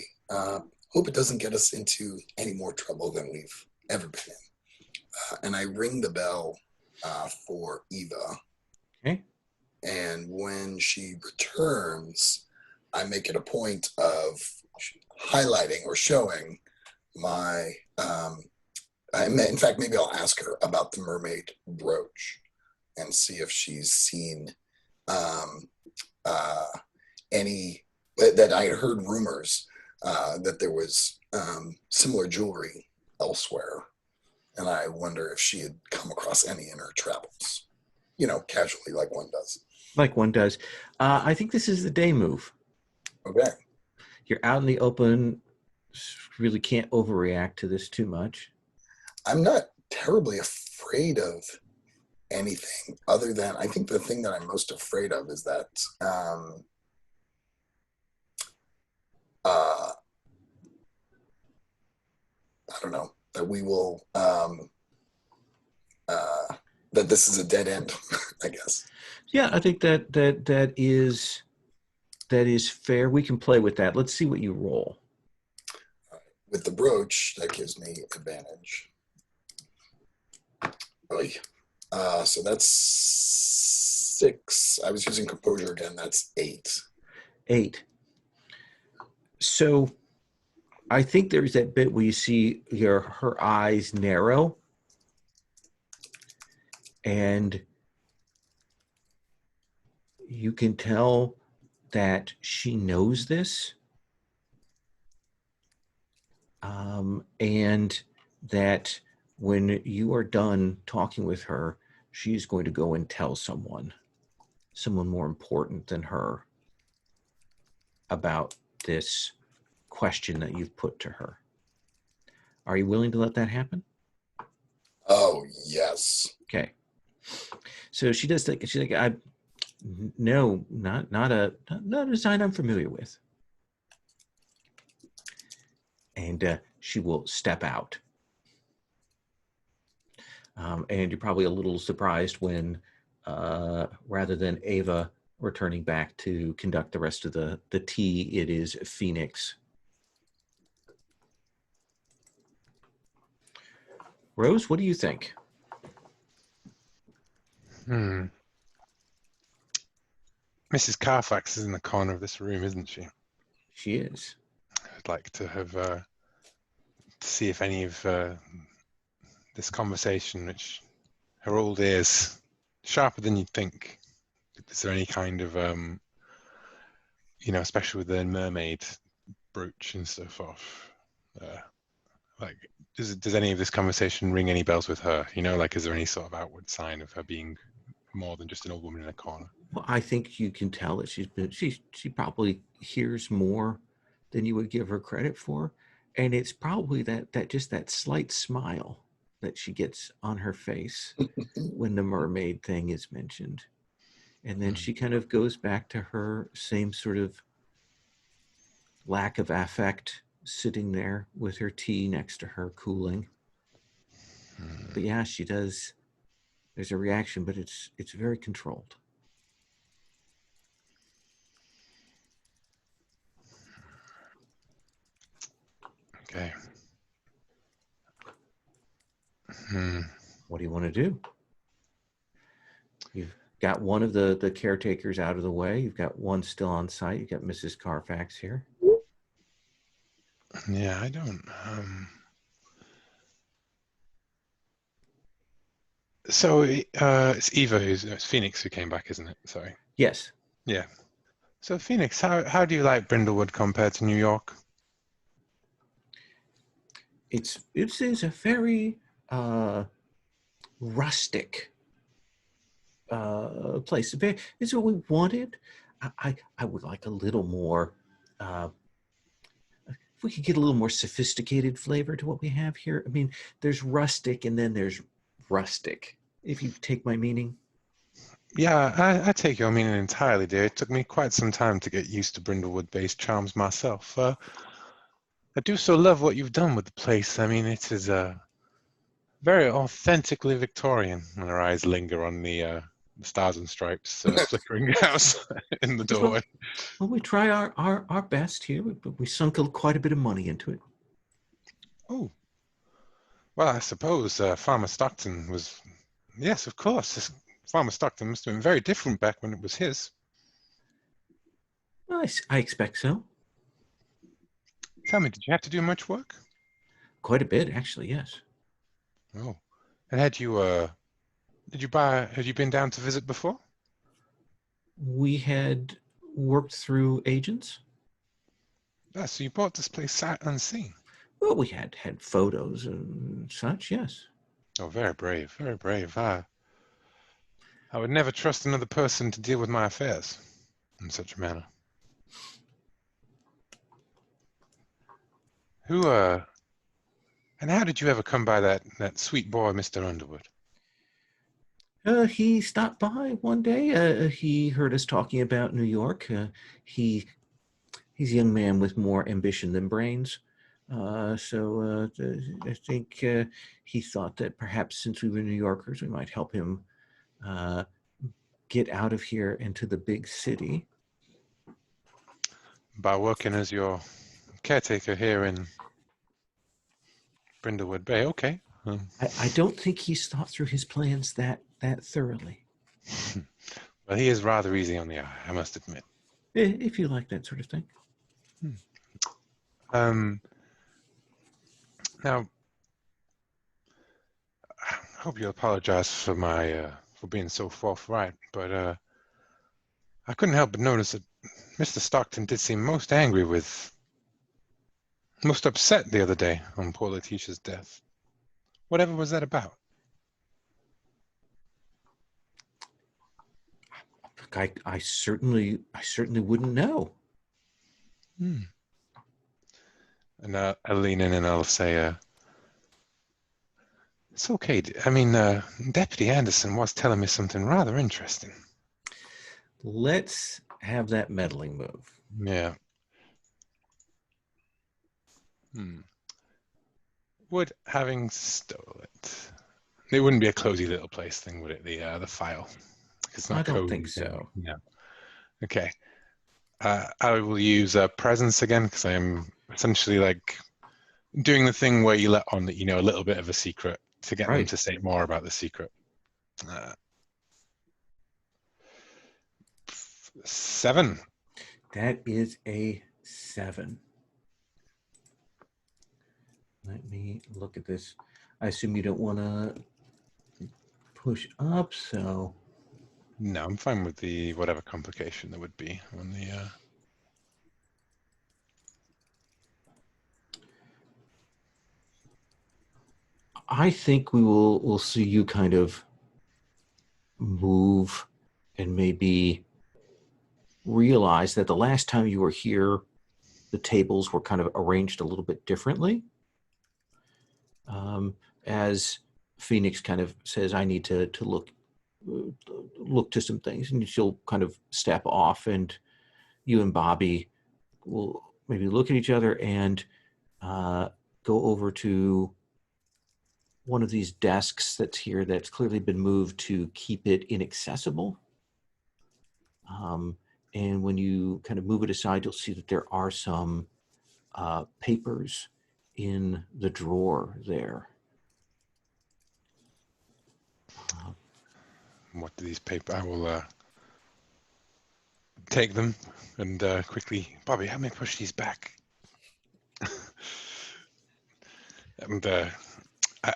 hope it doesn't get us into any more trouble than we've ever been in. And I ring the bell for Eva. Okay. And when she returns, I make it a point of highlighting or showing my, in fact, maybe I'll ask her about the mermaid brooch and see if she's seen any, that I had heard rumors that there was similar jewelry elsewhere. And I wonder if she had come across any in her travels, casually like one does. Like one does. I think this is the day move. Okay. You're out in the open, really can't overreact to this too much. I'm not terribly afraid of anything other than, I think the thing that I'm most afraid of is that I don't know, that we will that this is a dead end, I guess. Yeah, I think that is fair. We can play with that. Let's see what you roll. With the brooch, that gives me advantage. Oy. So that's 6. I was using composure again. That's 8. 8. So I think there's that bit where you see her eyes narrow, and you can tell that she knows this, and that When you are done talking with her, she's going to go and tell someone more important than her, about this question that you've put to her. Are you willing to let that happen? Oh, yes. Okay. So she does think, she's like, no, not a design I'm familiar with. And she will step out. And you're probably a little surprised when, rather than Ava returning back to conduct the rest of the tea, it is Phoenix. Rose, what do you think? Mrs. Carfax is in the corner of this room, isn't she? She is. I'd like to have to see if any of this conversation, which her old ears sharper than you'd think. Is there any kind of especially with the mermaid brooch and so forth? Like, does any of this conversation ring any bells with her? Like, is there any sort of outward sign of her being more than just an old woman in a corner? Well, I think you can tell that she probably hears more than you would give her credit for, and it's probably that slight smile that she gets on her face when the mermaid thing is mentioned, and then she kind of goes back to her same sort of lack of affect, sitting there with her tea next to her, cooling. But yeah, she does. There's a reaction, but it's very controlled. Okay. What do you want to do? You've got one of the caretakers out of the way. You've got one still on site. You've got Mrs. Carfax here. Yeah, I don't. So it's Eva it's Phoenix who came back, isn't it? Sorry. Yes. Yeah. So Phoenix, how do you like Brindlewood compared to New York? It is a very rustic place. It's what we wanted. I would like a little more. If we could get a little more sophisticated flavor to what we have here. I mean, there's rustic and then there's rustic, if you take my meaning. Yeah, I take your meaning entirely, dear. It took me quite some time to get used to Brindlewood Bay's charms myself. I do so love what you've done with the place. I mean, it is very authentically Victorian. And her eyes linger on the stars and stripes flickering out in the doorway. Well, we try our best here, but we sunk quite a bit of money into it. Oh, well, I suppose Farmer Stockton was... Yes, of course. Farmer Stockton must have been very different back when it was his. Well, I expect so. Tell me, did you have to do much work? Quite a bit, actually, yes. Oh, and had you been down to visit before? We had worked through agents. Ah, so you bought this place sight unseen. Well, we had photos and such, yes. Oh, very brave, very brave. I would never trust another person to deal with my affairs in such a manner. And how did you ever come by that sweet boy, Mr. Underwood? He stopped by one day. He heard us talking about New York. He's a young man with more ambition than brains. So I think he thought that perhaps since we were New Yorkers, we might help him get out of here into the big city. By working as your caretaker here in Brindlewood Bay, okay. I don't think he's thought through his plans that thoroughly. Well, he is rather easy on the eye, I must admit. If you like that sort of thing. Now, I hope you'll apologize for for being so forthright, but I couldn't help but notice that Mr. Stockton did seem most upset the other day on poor Letitia's death. Whatever was that about? I certainly wouldn't know. Hmm. And I'll lean in and I'll say, it's okay. I mean, Deputy Anderson was telling me something rather interesting. Let's have that meddling move. Yeah. Hmm. Would having stole it, it wouldn't be a cozy little place thing, would it? The file. It's not I don't cozy think so. No. Okay. I will use presence again because I am essentially like doing the thing where you let on that you know a little bit of a secret to get them Right. to say more about the secret. 7. That is a 7. Let me look at this. I assume you don't want to push up, so No, I'm fine with the whatever complication there would be on the. I think we'll see you kind of move and maybe realize that the last time you were here, the tables were kind of arranged a little bit differently. As Phoenix kind of says, I need to look to some things, and she'll kind of step off, and you and Bobby will maybe look at each other and go over to one of these desks that's here that's clearly been moved to keep it inaccessible. And when you kind of move it aside, you'll see that there are some papers in the drawer there. What do these papers? I will take them and quickly, Bobby, help me push these back. And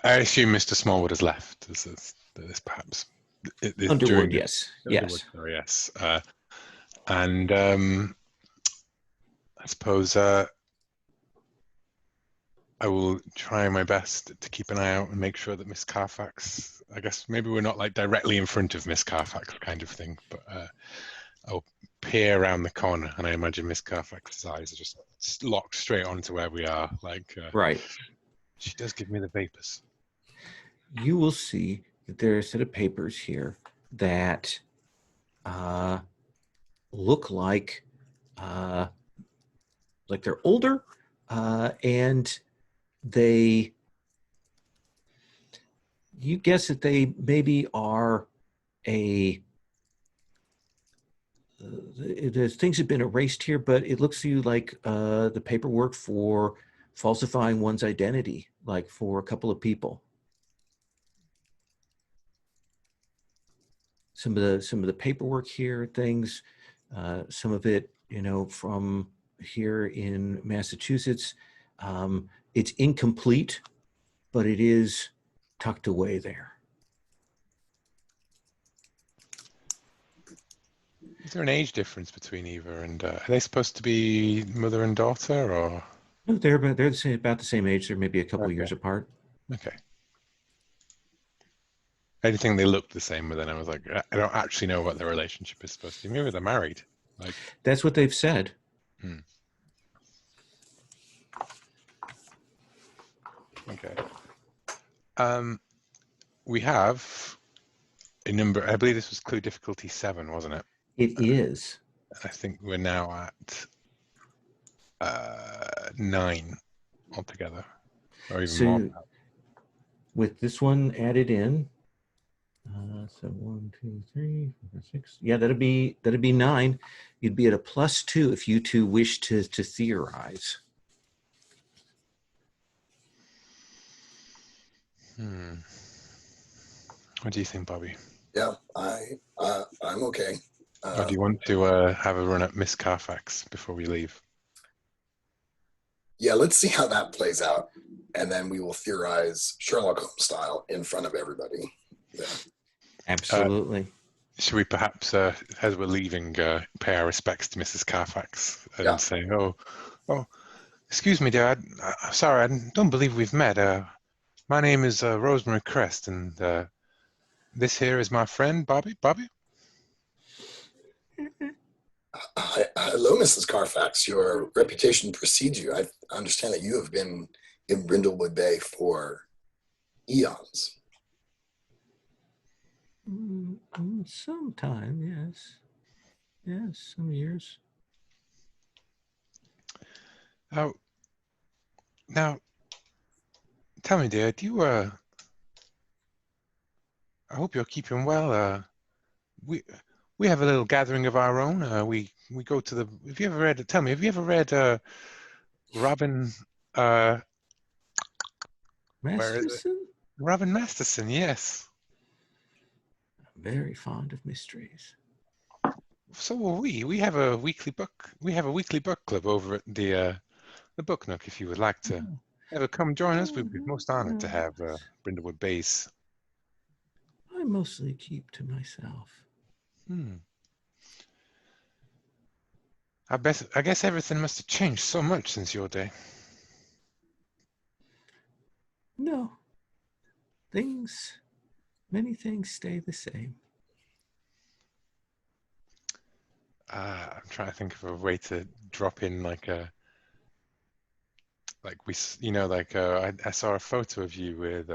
I assume Mr. Smallwood has left. This perhaps Underwood, yes. Underwood, Yes. sorry, yes. And I suppose I will try my best to keep an eye out and make sure that Miss Carfax, I guess maybe we're not like directly in front of Miss Carfax kind of thing, but I'll peer around the corner and I imagine Miss Carfax's eyes are just locked straight onto where we are. Like, Right. she does give me the vapors. You will see that there are a set of papers here that look like they're older, and you guess that they maybe are the things have been erased here, but it looks to you like the paperwork for falsifying one's identity, like for a couple of people. Some of the paperwork here, things, some of it, from here in Massachusetts. It's incomplete, but it is tucked away there. Is there an age difference between Eva and are they supposed to be mother and daughter or? No, they're about the same age. They're maybe a couple years apart. Okay. I didn't think they looked the same, but then I was like, I don't actually know what their relationship is supposed to be. Maybe they're married. Like, that's what they've said. Okay. We have a number. I believe this was clue difficulty 7, wasn't it? It is. I think we're now at 9 altogether, or even more. With this one added in, so 1, 2, 3, 4, 6. Yeah, that'd be 9. You'd be at a +2 if you two wish to theorize. What do you think, Bobby? Yeah, I'm okay. Or do you want to have a run at Miss Carfax before we leave? Yeah, let's see how that plays out, and then we will theorize Sherlock Holmes style in front of everybody. Yeah. Absolutely. Should we perhaps, as we're leaving, pay our respects to Mrs. Carfax and say, "Oh, excuse me, dear. I'm sorry, I don't believe we've met. My name is Rosemary Crest, and this here is my friend Bobby. Bobby? Hello, Mrs. Carfax. Your reputation precedes you. I understand that you have been in Brindlewood Bay for eons. Sometime, yes. Yes, some years. Now, tell me, dear, do you, I hope you're keeping well. We have a little gathering of our own. We go to the, have you ever read, tell me, have you ever read Robin, where is it? Masterson? Robin Masterson, yes. Very fond of mysteries. So are we. We have a weekly book club over at the Book Nook. If you would like to ever come join us, we'd be most honored to have Brindlewood Bay's. I mostly keep to myself. I guess everything must have changed so much since your day. No. Many things stay the same. I'm trying to think of a way to drop in like I saw a photo of you with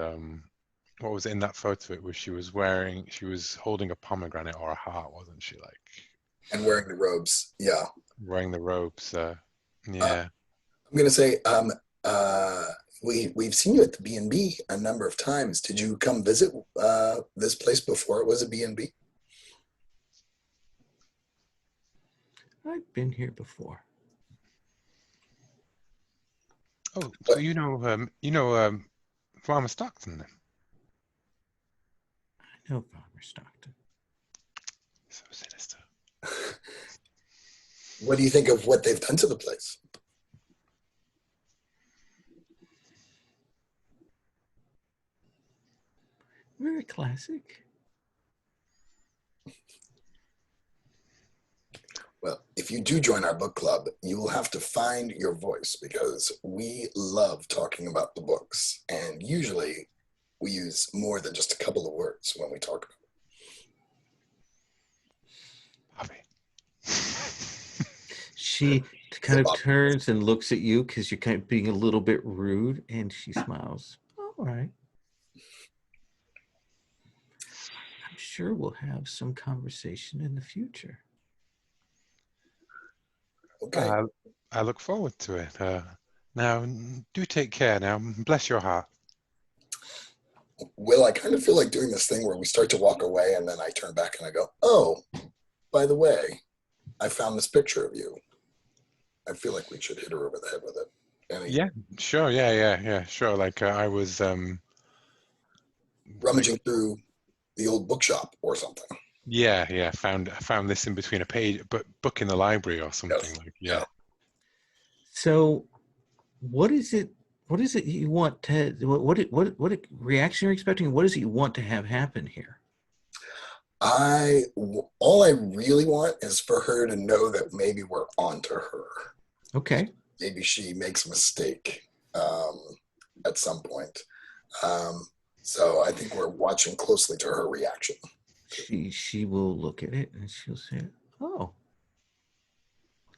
what was in that photo? It was she was holding a pomegranate or a heart, wasn't she? Like, And wearing the robes, yeah. wearing the robes, yeah. I'm going to say, we've seen you at the B&B a number of times. Did you come visit this place before it was a B&B? I've been here before. Oh, so you know Farmer Stockton then? I know Farmer Stockton. So sinister. What do you think of what they've done to the place? Very classic. Well, if you do join our book club, you will have to find your voice because we love talking about the books. And usually we use more than just a couple of words when we talk about it. Bobby. She kind of turns and looks at you because you're kind of being a little bit rude, and she smiles. All right. I'm sure we'll have some conversation in the future. Okay. I look forward to it. Now, do take care now. Bless your heart. Will, I kind of feel like doing this thing where we start to walk away and then I turn back and I go, oh, by the way, I found this picture of you. I feel like we should hit her over the head with it. Yeah, sure. Yeah, sure. Like I was rummaging through the old bookshop or something. Yeah. Found this in between a page, but book in the library or something. Yes. Like yeah. So, what is it? What is it you want to? What reaction are you expecting? What is it you want to have happen here? All I really want is for her to know that maybe we're onto her. Okay. Maybe she makes a mistake at some point. So I think we're watching closely to her reaction. She will look at it and she'll say, "Oh,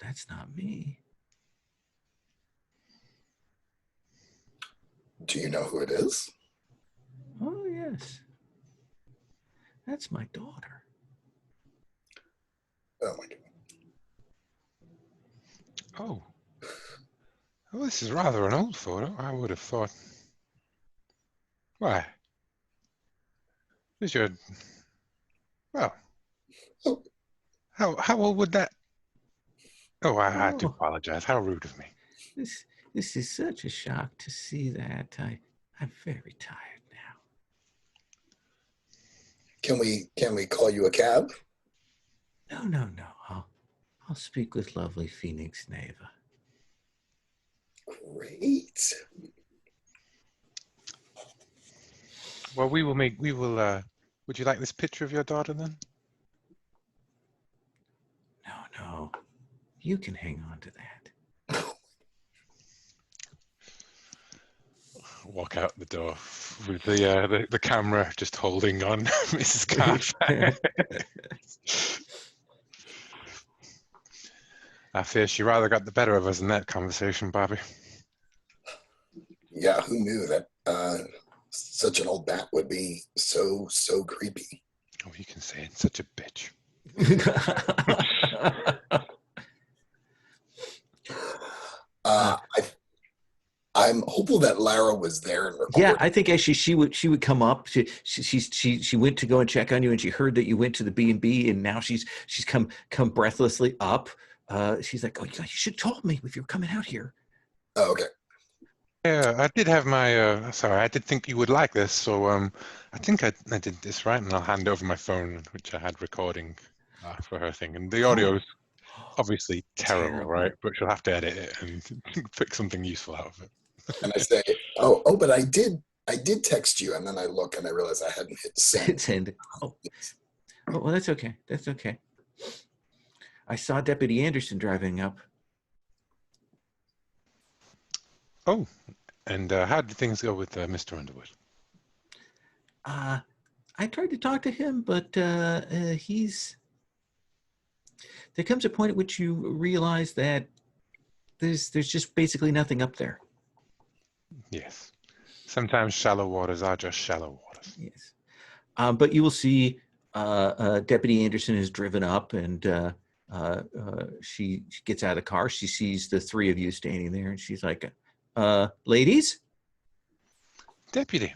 that's not me." Do you know who it is? Oh, yes. That's my daughter. Oh my God. Oh, well, this is rather an old photo. I would have thought. Why? Is your well? Oh. How old would that? Oh, I do apologize. How rude of me. This is such a shock to see that. I'm very tired now. Can we call you a cab? No. I'll speak with lovely Phoenix Neva. Great. Well, we will. Would you like this picture of your daughter then? No. You can hang on to that. walk out the door with the camera just holding on Mrs. Carfax. I fear she rather got the better of us in that conversation, Bobby. Yeah, who knew that such an old bat would be so creepy? Oh, you can say it. Such a bitch. I'm hopeful that Lara was there and recorded. Yeah, I think actually she would come up. She went to go and check on you, and she heard that you went to the B&B, and now she's come breathlessly up. She's like, "Oh, you should have told me if you were coming out here." Oh, okay. Yeah, I did have my. Sorry, I did think you would like this, so I think I did this right, and I'll hand over my phone, which I had recording for her thing, and the audio is obviously terrible, right? But she'll have to edit it and pick something useful out of it. And I say, oh, but I did text you, and then I look and I realize I hadn't hit send. Send. Oh, well, that's okay. That's okay. I saw Deputy Anderson driving up. Oh, and how did things go with Mr. Underwood? I tried to talk to him, but there comes a point at which you realize that there's just basically nothing up there. Yes. Sometimes shallow waters are just shallow waters. Yes. But you will see Deputy Anderson is driven up, and she gets out of the car. She sees the three of you standing there, and she's like, ladies? Deputy.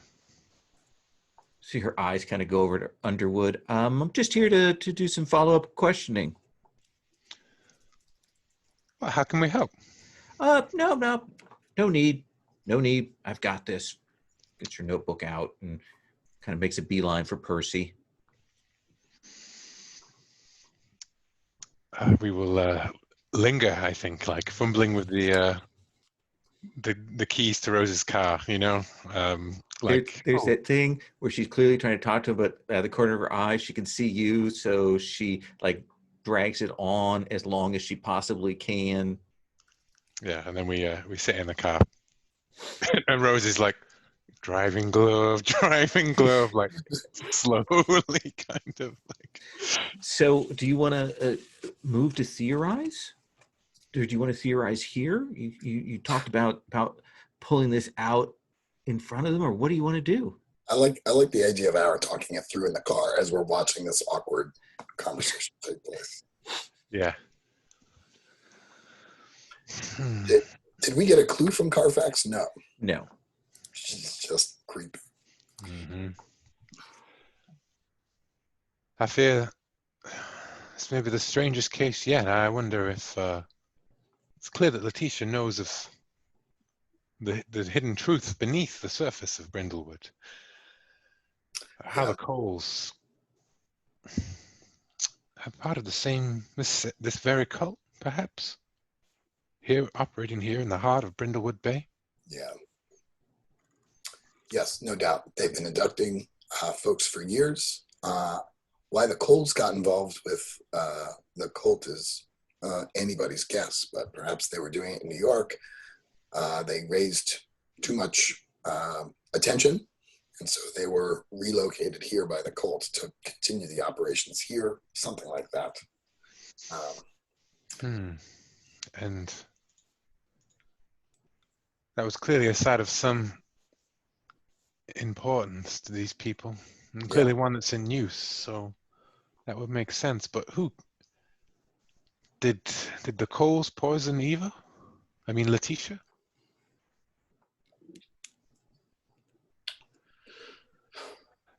See her eyes kind of go over to Underwood. I'm just here to do some follow-up questioning. Well, how can we help? No need. I've got this. Gets your notebook out and kind of makes a beeline for Percy. We will linger, I think, like fumbling with the keys to Rose's car, you know? There's that thing where she's clearly trying to talk to him, but out of the corner of her eye, she can see you, so she like drags it on as long as she possibly can. Yeah, and then we sit in the car, and Rose is like, driving glove, like slowly, kind of like. So, do you want to move to theorize? Or do you want to theorize here? You talked about pulling this out in front of them, or what do you want to do? I like the idea of our talking it through in the car as we're watching this awkward conversation take place. Yeah. Did we get a clue from Carfax? No. She's just creepy. Mm-hmm. I fear this may be the strangest case yet. I wonder if it's clear that Letitia knows of the hidden truth beneath the surface of Brindlewood. How the Coles are part of the same, this very cult, perhaps? Here, operating here in the heart of Brindlewood Bay? Yeah. Yes, no doubt. They've been inducting folks for years. Why the Coles got involved with the cult is anybody's guess, but perhaps they were doing it in New York. They raised too much attention, and so they were relocated here by the cult to continue the operations here, something like that. And that was clearly a side of some importance to these people, and clearly one that's in use, so that would make sense. But who did the Coles poison Eva? I mean, Letitia?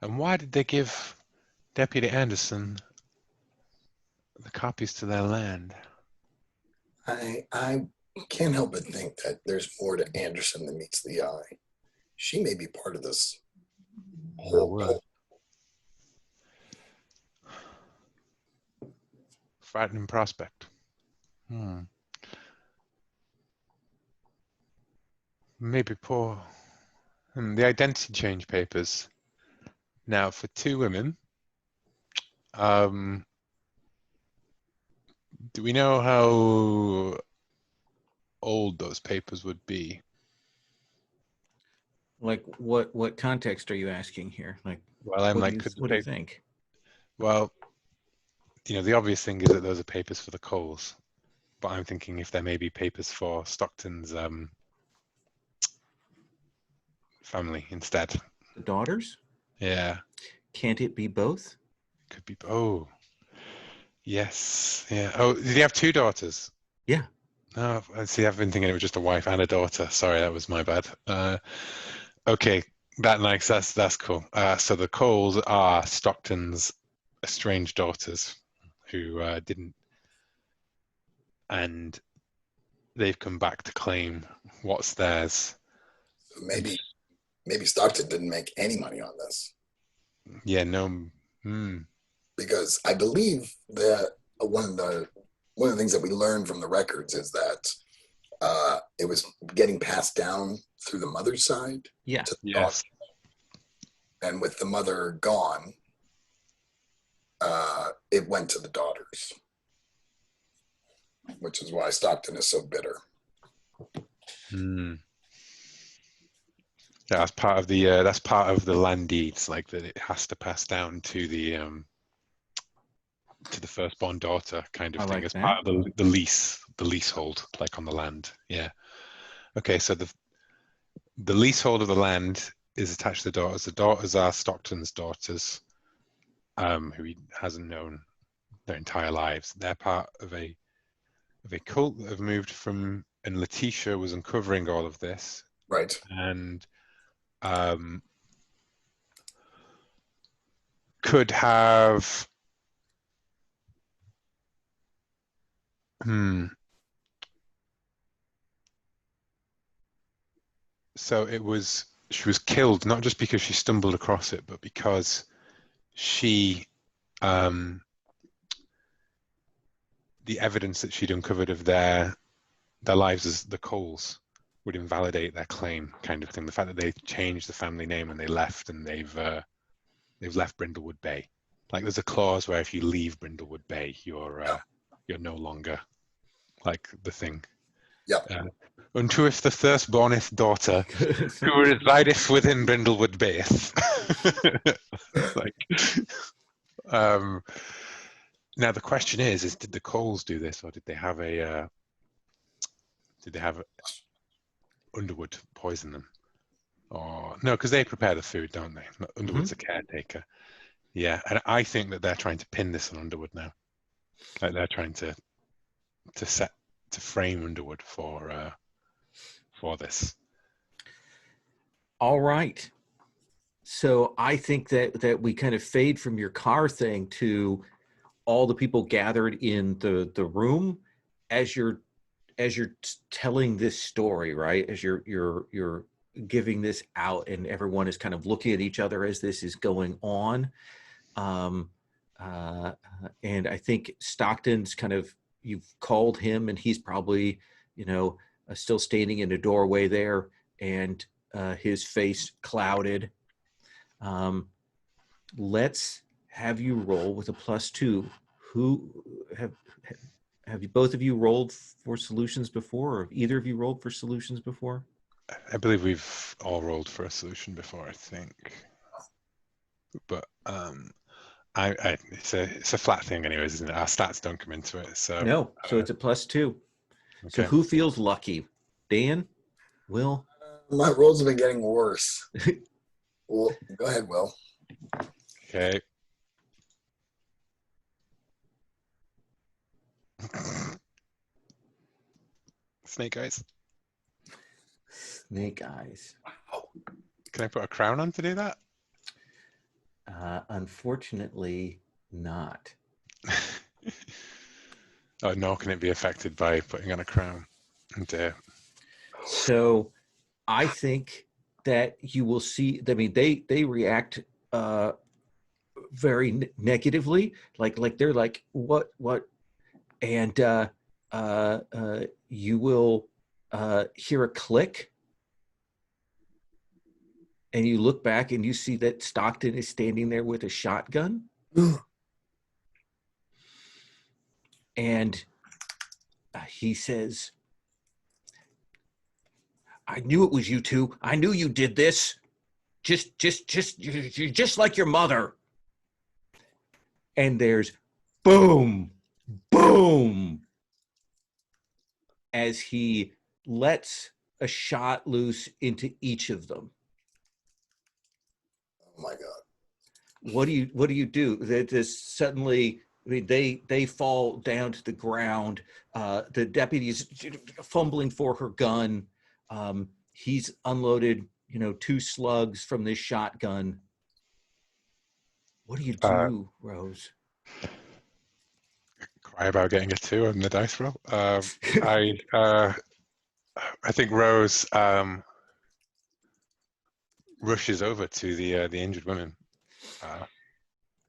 And why did they give Deputy Anderson the copies to their land? I can't help but think that there's more to Anderson than meets the eye. She may be part of this whole cult. Frightening prospect. Maybe poor. The identity change papers. Now, for two women, do we know how old those papers would be? Like what context are you asking here? Like, Well, I'm what do like, you could the what do you paper? think? Well, the obvious thing is that those are papers for the Coles, but I'm thinking if there may be papers for Stockton's family instead. The daughters? Yeah, Can't it be both? could be. Oh, yes, yeah. Oh, did he have two daughters? Yeah. No, I see. I've been thinking it was just a wife and a daughter. Sorry, that was my bad. Okay, that's cool. So the Coles are Stockton's estranged daughters who didn't, and they've come back to claim what's theirs. So maybe Stockton didn't make any money on this Yeah, no. Hmm. because I believe that one of the things that we learned from the records is that it was getting passed down through the mother's side Yeah. to the daughter, Yes. and with the mother gone, it went to the daughters, which is why Stockton is so bitter. Hmm. Yeah, that's part of the land deeds, like that it has to pass down to the firstborn daughter kind of I thing like as that. part of the leasehold, like on the land. Yeah. Okay, so the leasehold of the land is attached to the daughters. The daughters are Stockton's daughters, who he hasn't known their entire lives. They're part of a cult that have moved from, and Letitia was uncovering all of this, Right. and could have so she was killed not just because she stumbled across it, but because she the evidence that she'd uncovered of their lives as the Coles would invalidate their claim, kind of thing. The fact that they changed the family name and they left, and they've left Brindlewood Bay. Like there's a clause where if you leave Brindlewood Bay, you're no longer like the thing. Yep. Unto if the firstborneth daughter who resideth within Brindlewood Bay. Like, now the question is did the Coles do this, or did they have Underwood poison them? Or no, because they prepare the food, don't they? Underwood's a caretaker. Yeah, and I think that they're trying to pin this on Underwood now. Like they're trying to frame Underwood for this. All right. So I think that we kind of fade from your car thing to all the people gathered in the room as you're telling this story, right? As you're giving this out, and everyone is kind of looking at each other as this is going on. And I think Stockton's kind of, you've called him, and he's probably, still standing in a doorway there, and his face clouded. Let's have you roll with a +2. Who have you, both of you rolled for solutions before, or have either of you rolled for solutions before? I believe we've all rolled for a solution before, I think. But it's a flat thing anyways, isn't it? Our stats don't come into it. So No, so it's a +2. So okay. who feels lucky? Dan? Will? My rolls have been getting worse. Well, go ahead, Will. Okay. Snake eyes. Snake eyes. Can I put a crown on to do that? Unfortunately, not. Oh, nor can it be affected by putting on a crown. So I think that you will see, I mean, they react very negatively, like they're like, what, and you will hear a click, and you look back and you see that Stockton is standing there with a shotgun. And he says, I knew it was you two. I knew you did this. You're just like your mother. And there's boom, boom, as he lets a shot loose into each of them. Oh my God. What do you do? They just suddenly, I mean, they fall down to the ground. The deputy's fumbling for her gun. He's unloaded, 2 slugs from this shotgun. What do you do, Rose? Cry about getting a 2 on the dice roll. I think Rose rushes over to the injured women,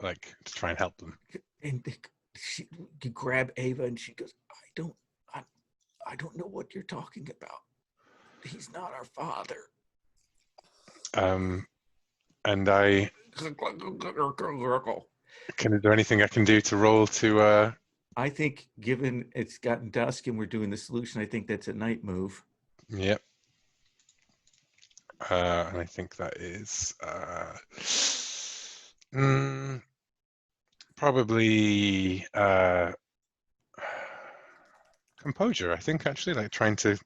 like to try and help them. And you grab Ava, and she goes, I don't know what you're talking about. He's not our father. And is there anything I can do to roll to? I think, given it's gotten dusk and we're doing the solution, I think that's a night move. Yep. And I think that is probably composure. I think, actually, like trying to,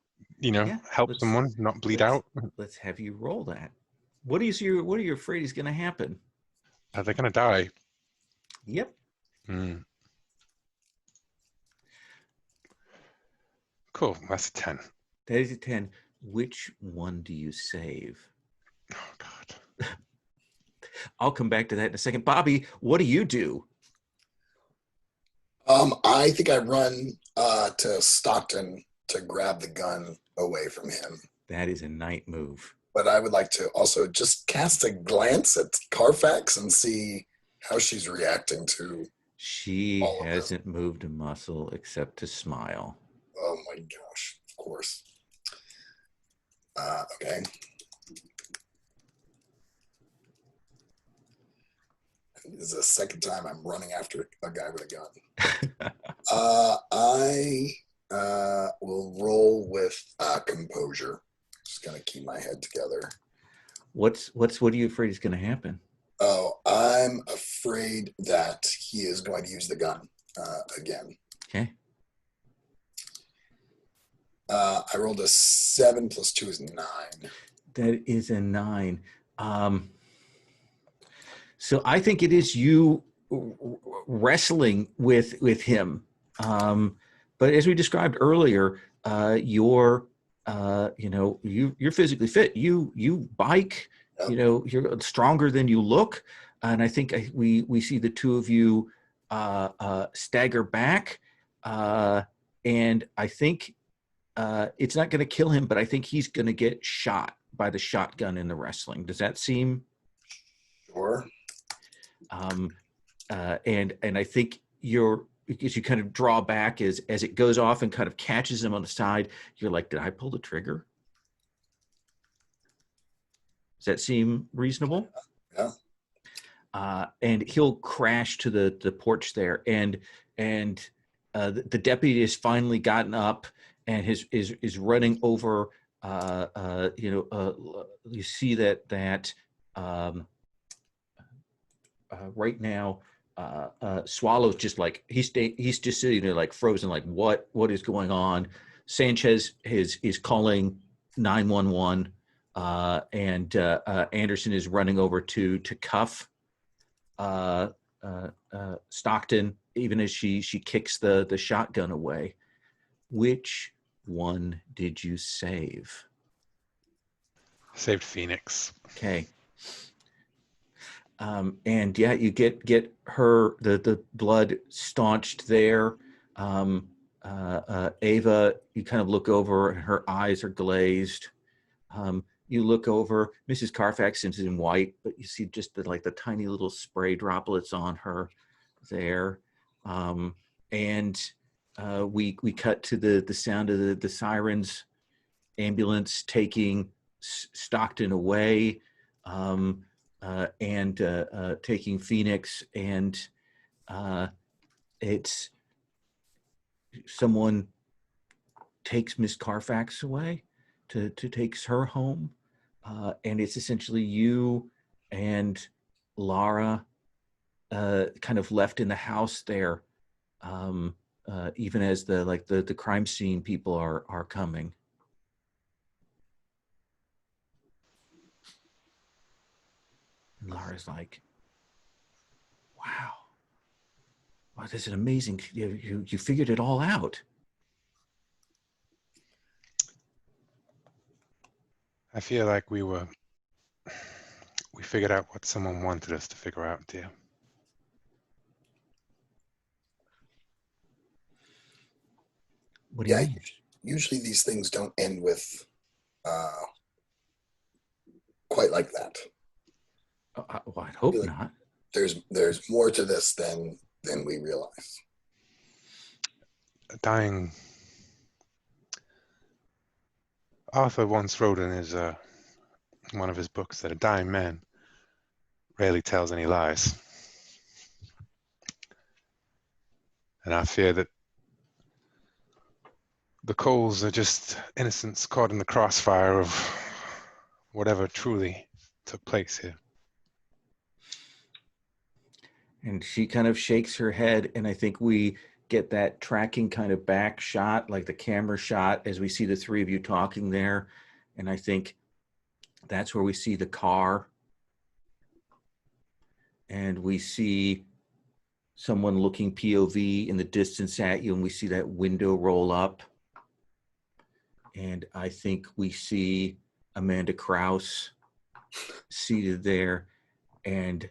help someone not bleed out. Let's have you roll that. What are you afraid is going to happen? Are they going to die? Yep. Cool. That's a 10. That is a 10. Which one do you save? Oh, God. I'll come back to that in a second. Bobby, what do you do? I think I run to Stockton to grab the gun away from him. That is a night move. But I would like to also just cast a glance at Carfax and see how she's reacting to. She hasn't moved a muscle except to smile. Oh my gosh, of course. Okay. This is the second time I'm running after a guy with a gun. I will roll with composure. Just gonna keep my head together. What are you afraid is going to happen? Oh, I'm afraid that he is going to use the gun again. Okay. I rolled a 7 plus 2 is 9. That is a 9. So I think it is you wrestling with him. But as we described earlier, you're physically fit. You bike. Yep. You're stronger than you look. And I think we see the two of you stagger back. And I think it's not going to kill him, but I think he's going to get shot by the shotgun in the wrestling. Does that seem? Sure. And I think because you kind of draw back as it goes off and kind of catches him on the side, you're like, did I pull the trigger? Does that seem reasonable? Yeah. And he'll crash to the porch there, and the deputy has finally gotten up and is running over. You see that right now, Swallow's just like he's just sitting there like frozen, like what is going on? Sanchez is calling 911, and Anderson is running over to cuff Stockton, even as she kicks the shotgun away. Which one did you save? Saved Phoenix. Okay. And yeah, you get her the blood staunched there. Ava, you kind of look over, and her eyes are glazed. You look over, Mrs. Carfax is in white, but you see just the tiny little spray droplets on her there. And we cut to the sound of the sirens, ambulance taking Stockton away. And taking Phoenix, and it's someone takes Miss Carfax away. takes her home, and it's essentially you and Lara kind of left in the house there, even as the crime scene people are coming. And Lara's like, wow, this is amazing. You figured it all out. I feel like we figured out what someone wanted us to figure out, dear. What do you mean? Usually these things don't end with quite like that. Well, I'd hope not. There's more to this than we realize. Dying. Arthur once wrote in his one of his books that a dying man rarely tells any lies. And I fear that the Coles are just innocents caught in the crossfire of whatever truly took place here. And she kind of shakes her head, and I think we get that tracking kind of back shot, like the camera shot, as we see the three of you talking there. And I think that's where we see the car. And we see someone looking POV in the distance at you, and we see that window roll up. And I think we see Amanda Krause seated there, and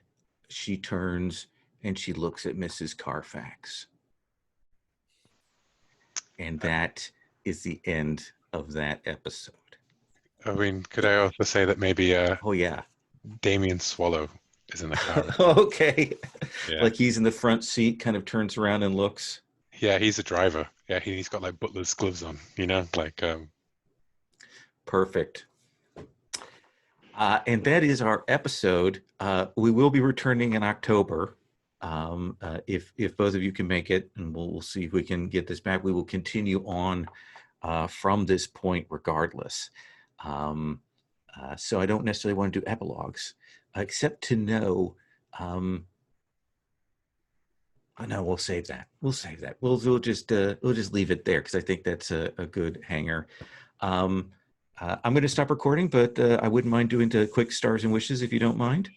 she turns and she looks at Mrs. Carfax. And that is the end of that episode. I mean, could I also say that maybe Oh, yeah. Damien Swallow is in the car? Okay. Yeah. Like he's in the front seat, kind of turns around and looks. Yeah, he's a driver. Yeah, he's got like butler's gloves on, like. Perfect. And that is our episode. We will be returning in October. If both of you can make it, and we'll see if we can get this back. We will continue on from this point regardless. So I don't necessarily want to do epilogues, except to know. No, we'll save that. We'll just leave it there because I think that's a good hanger. I'm going to stop recording, but I wouldn't mind doing the quick stars and wishes if you don't mind.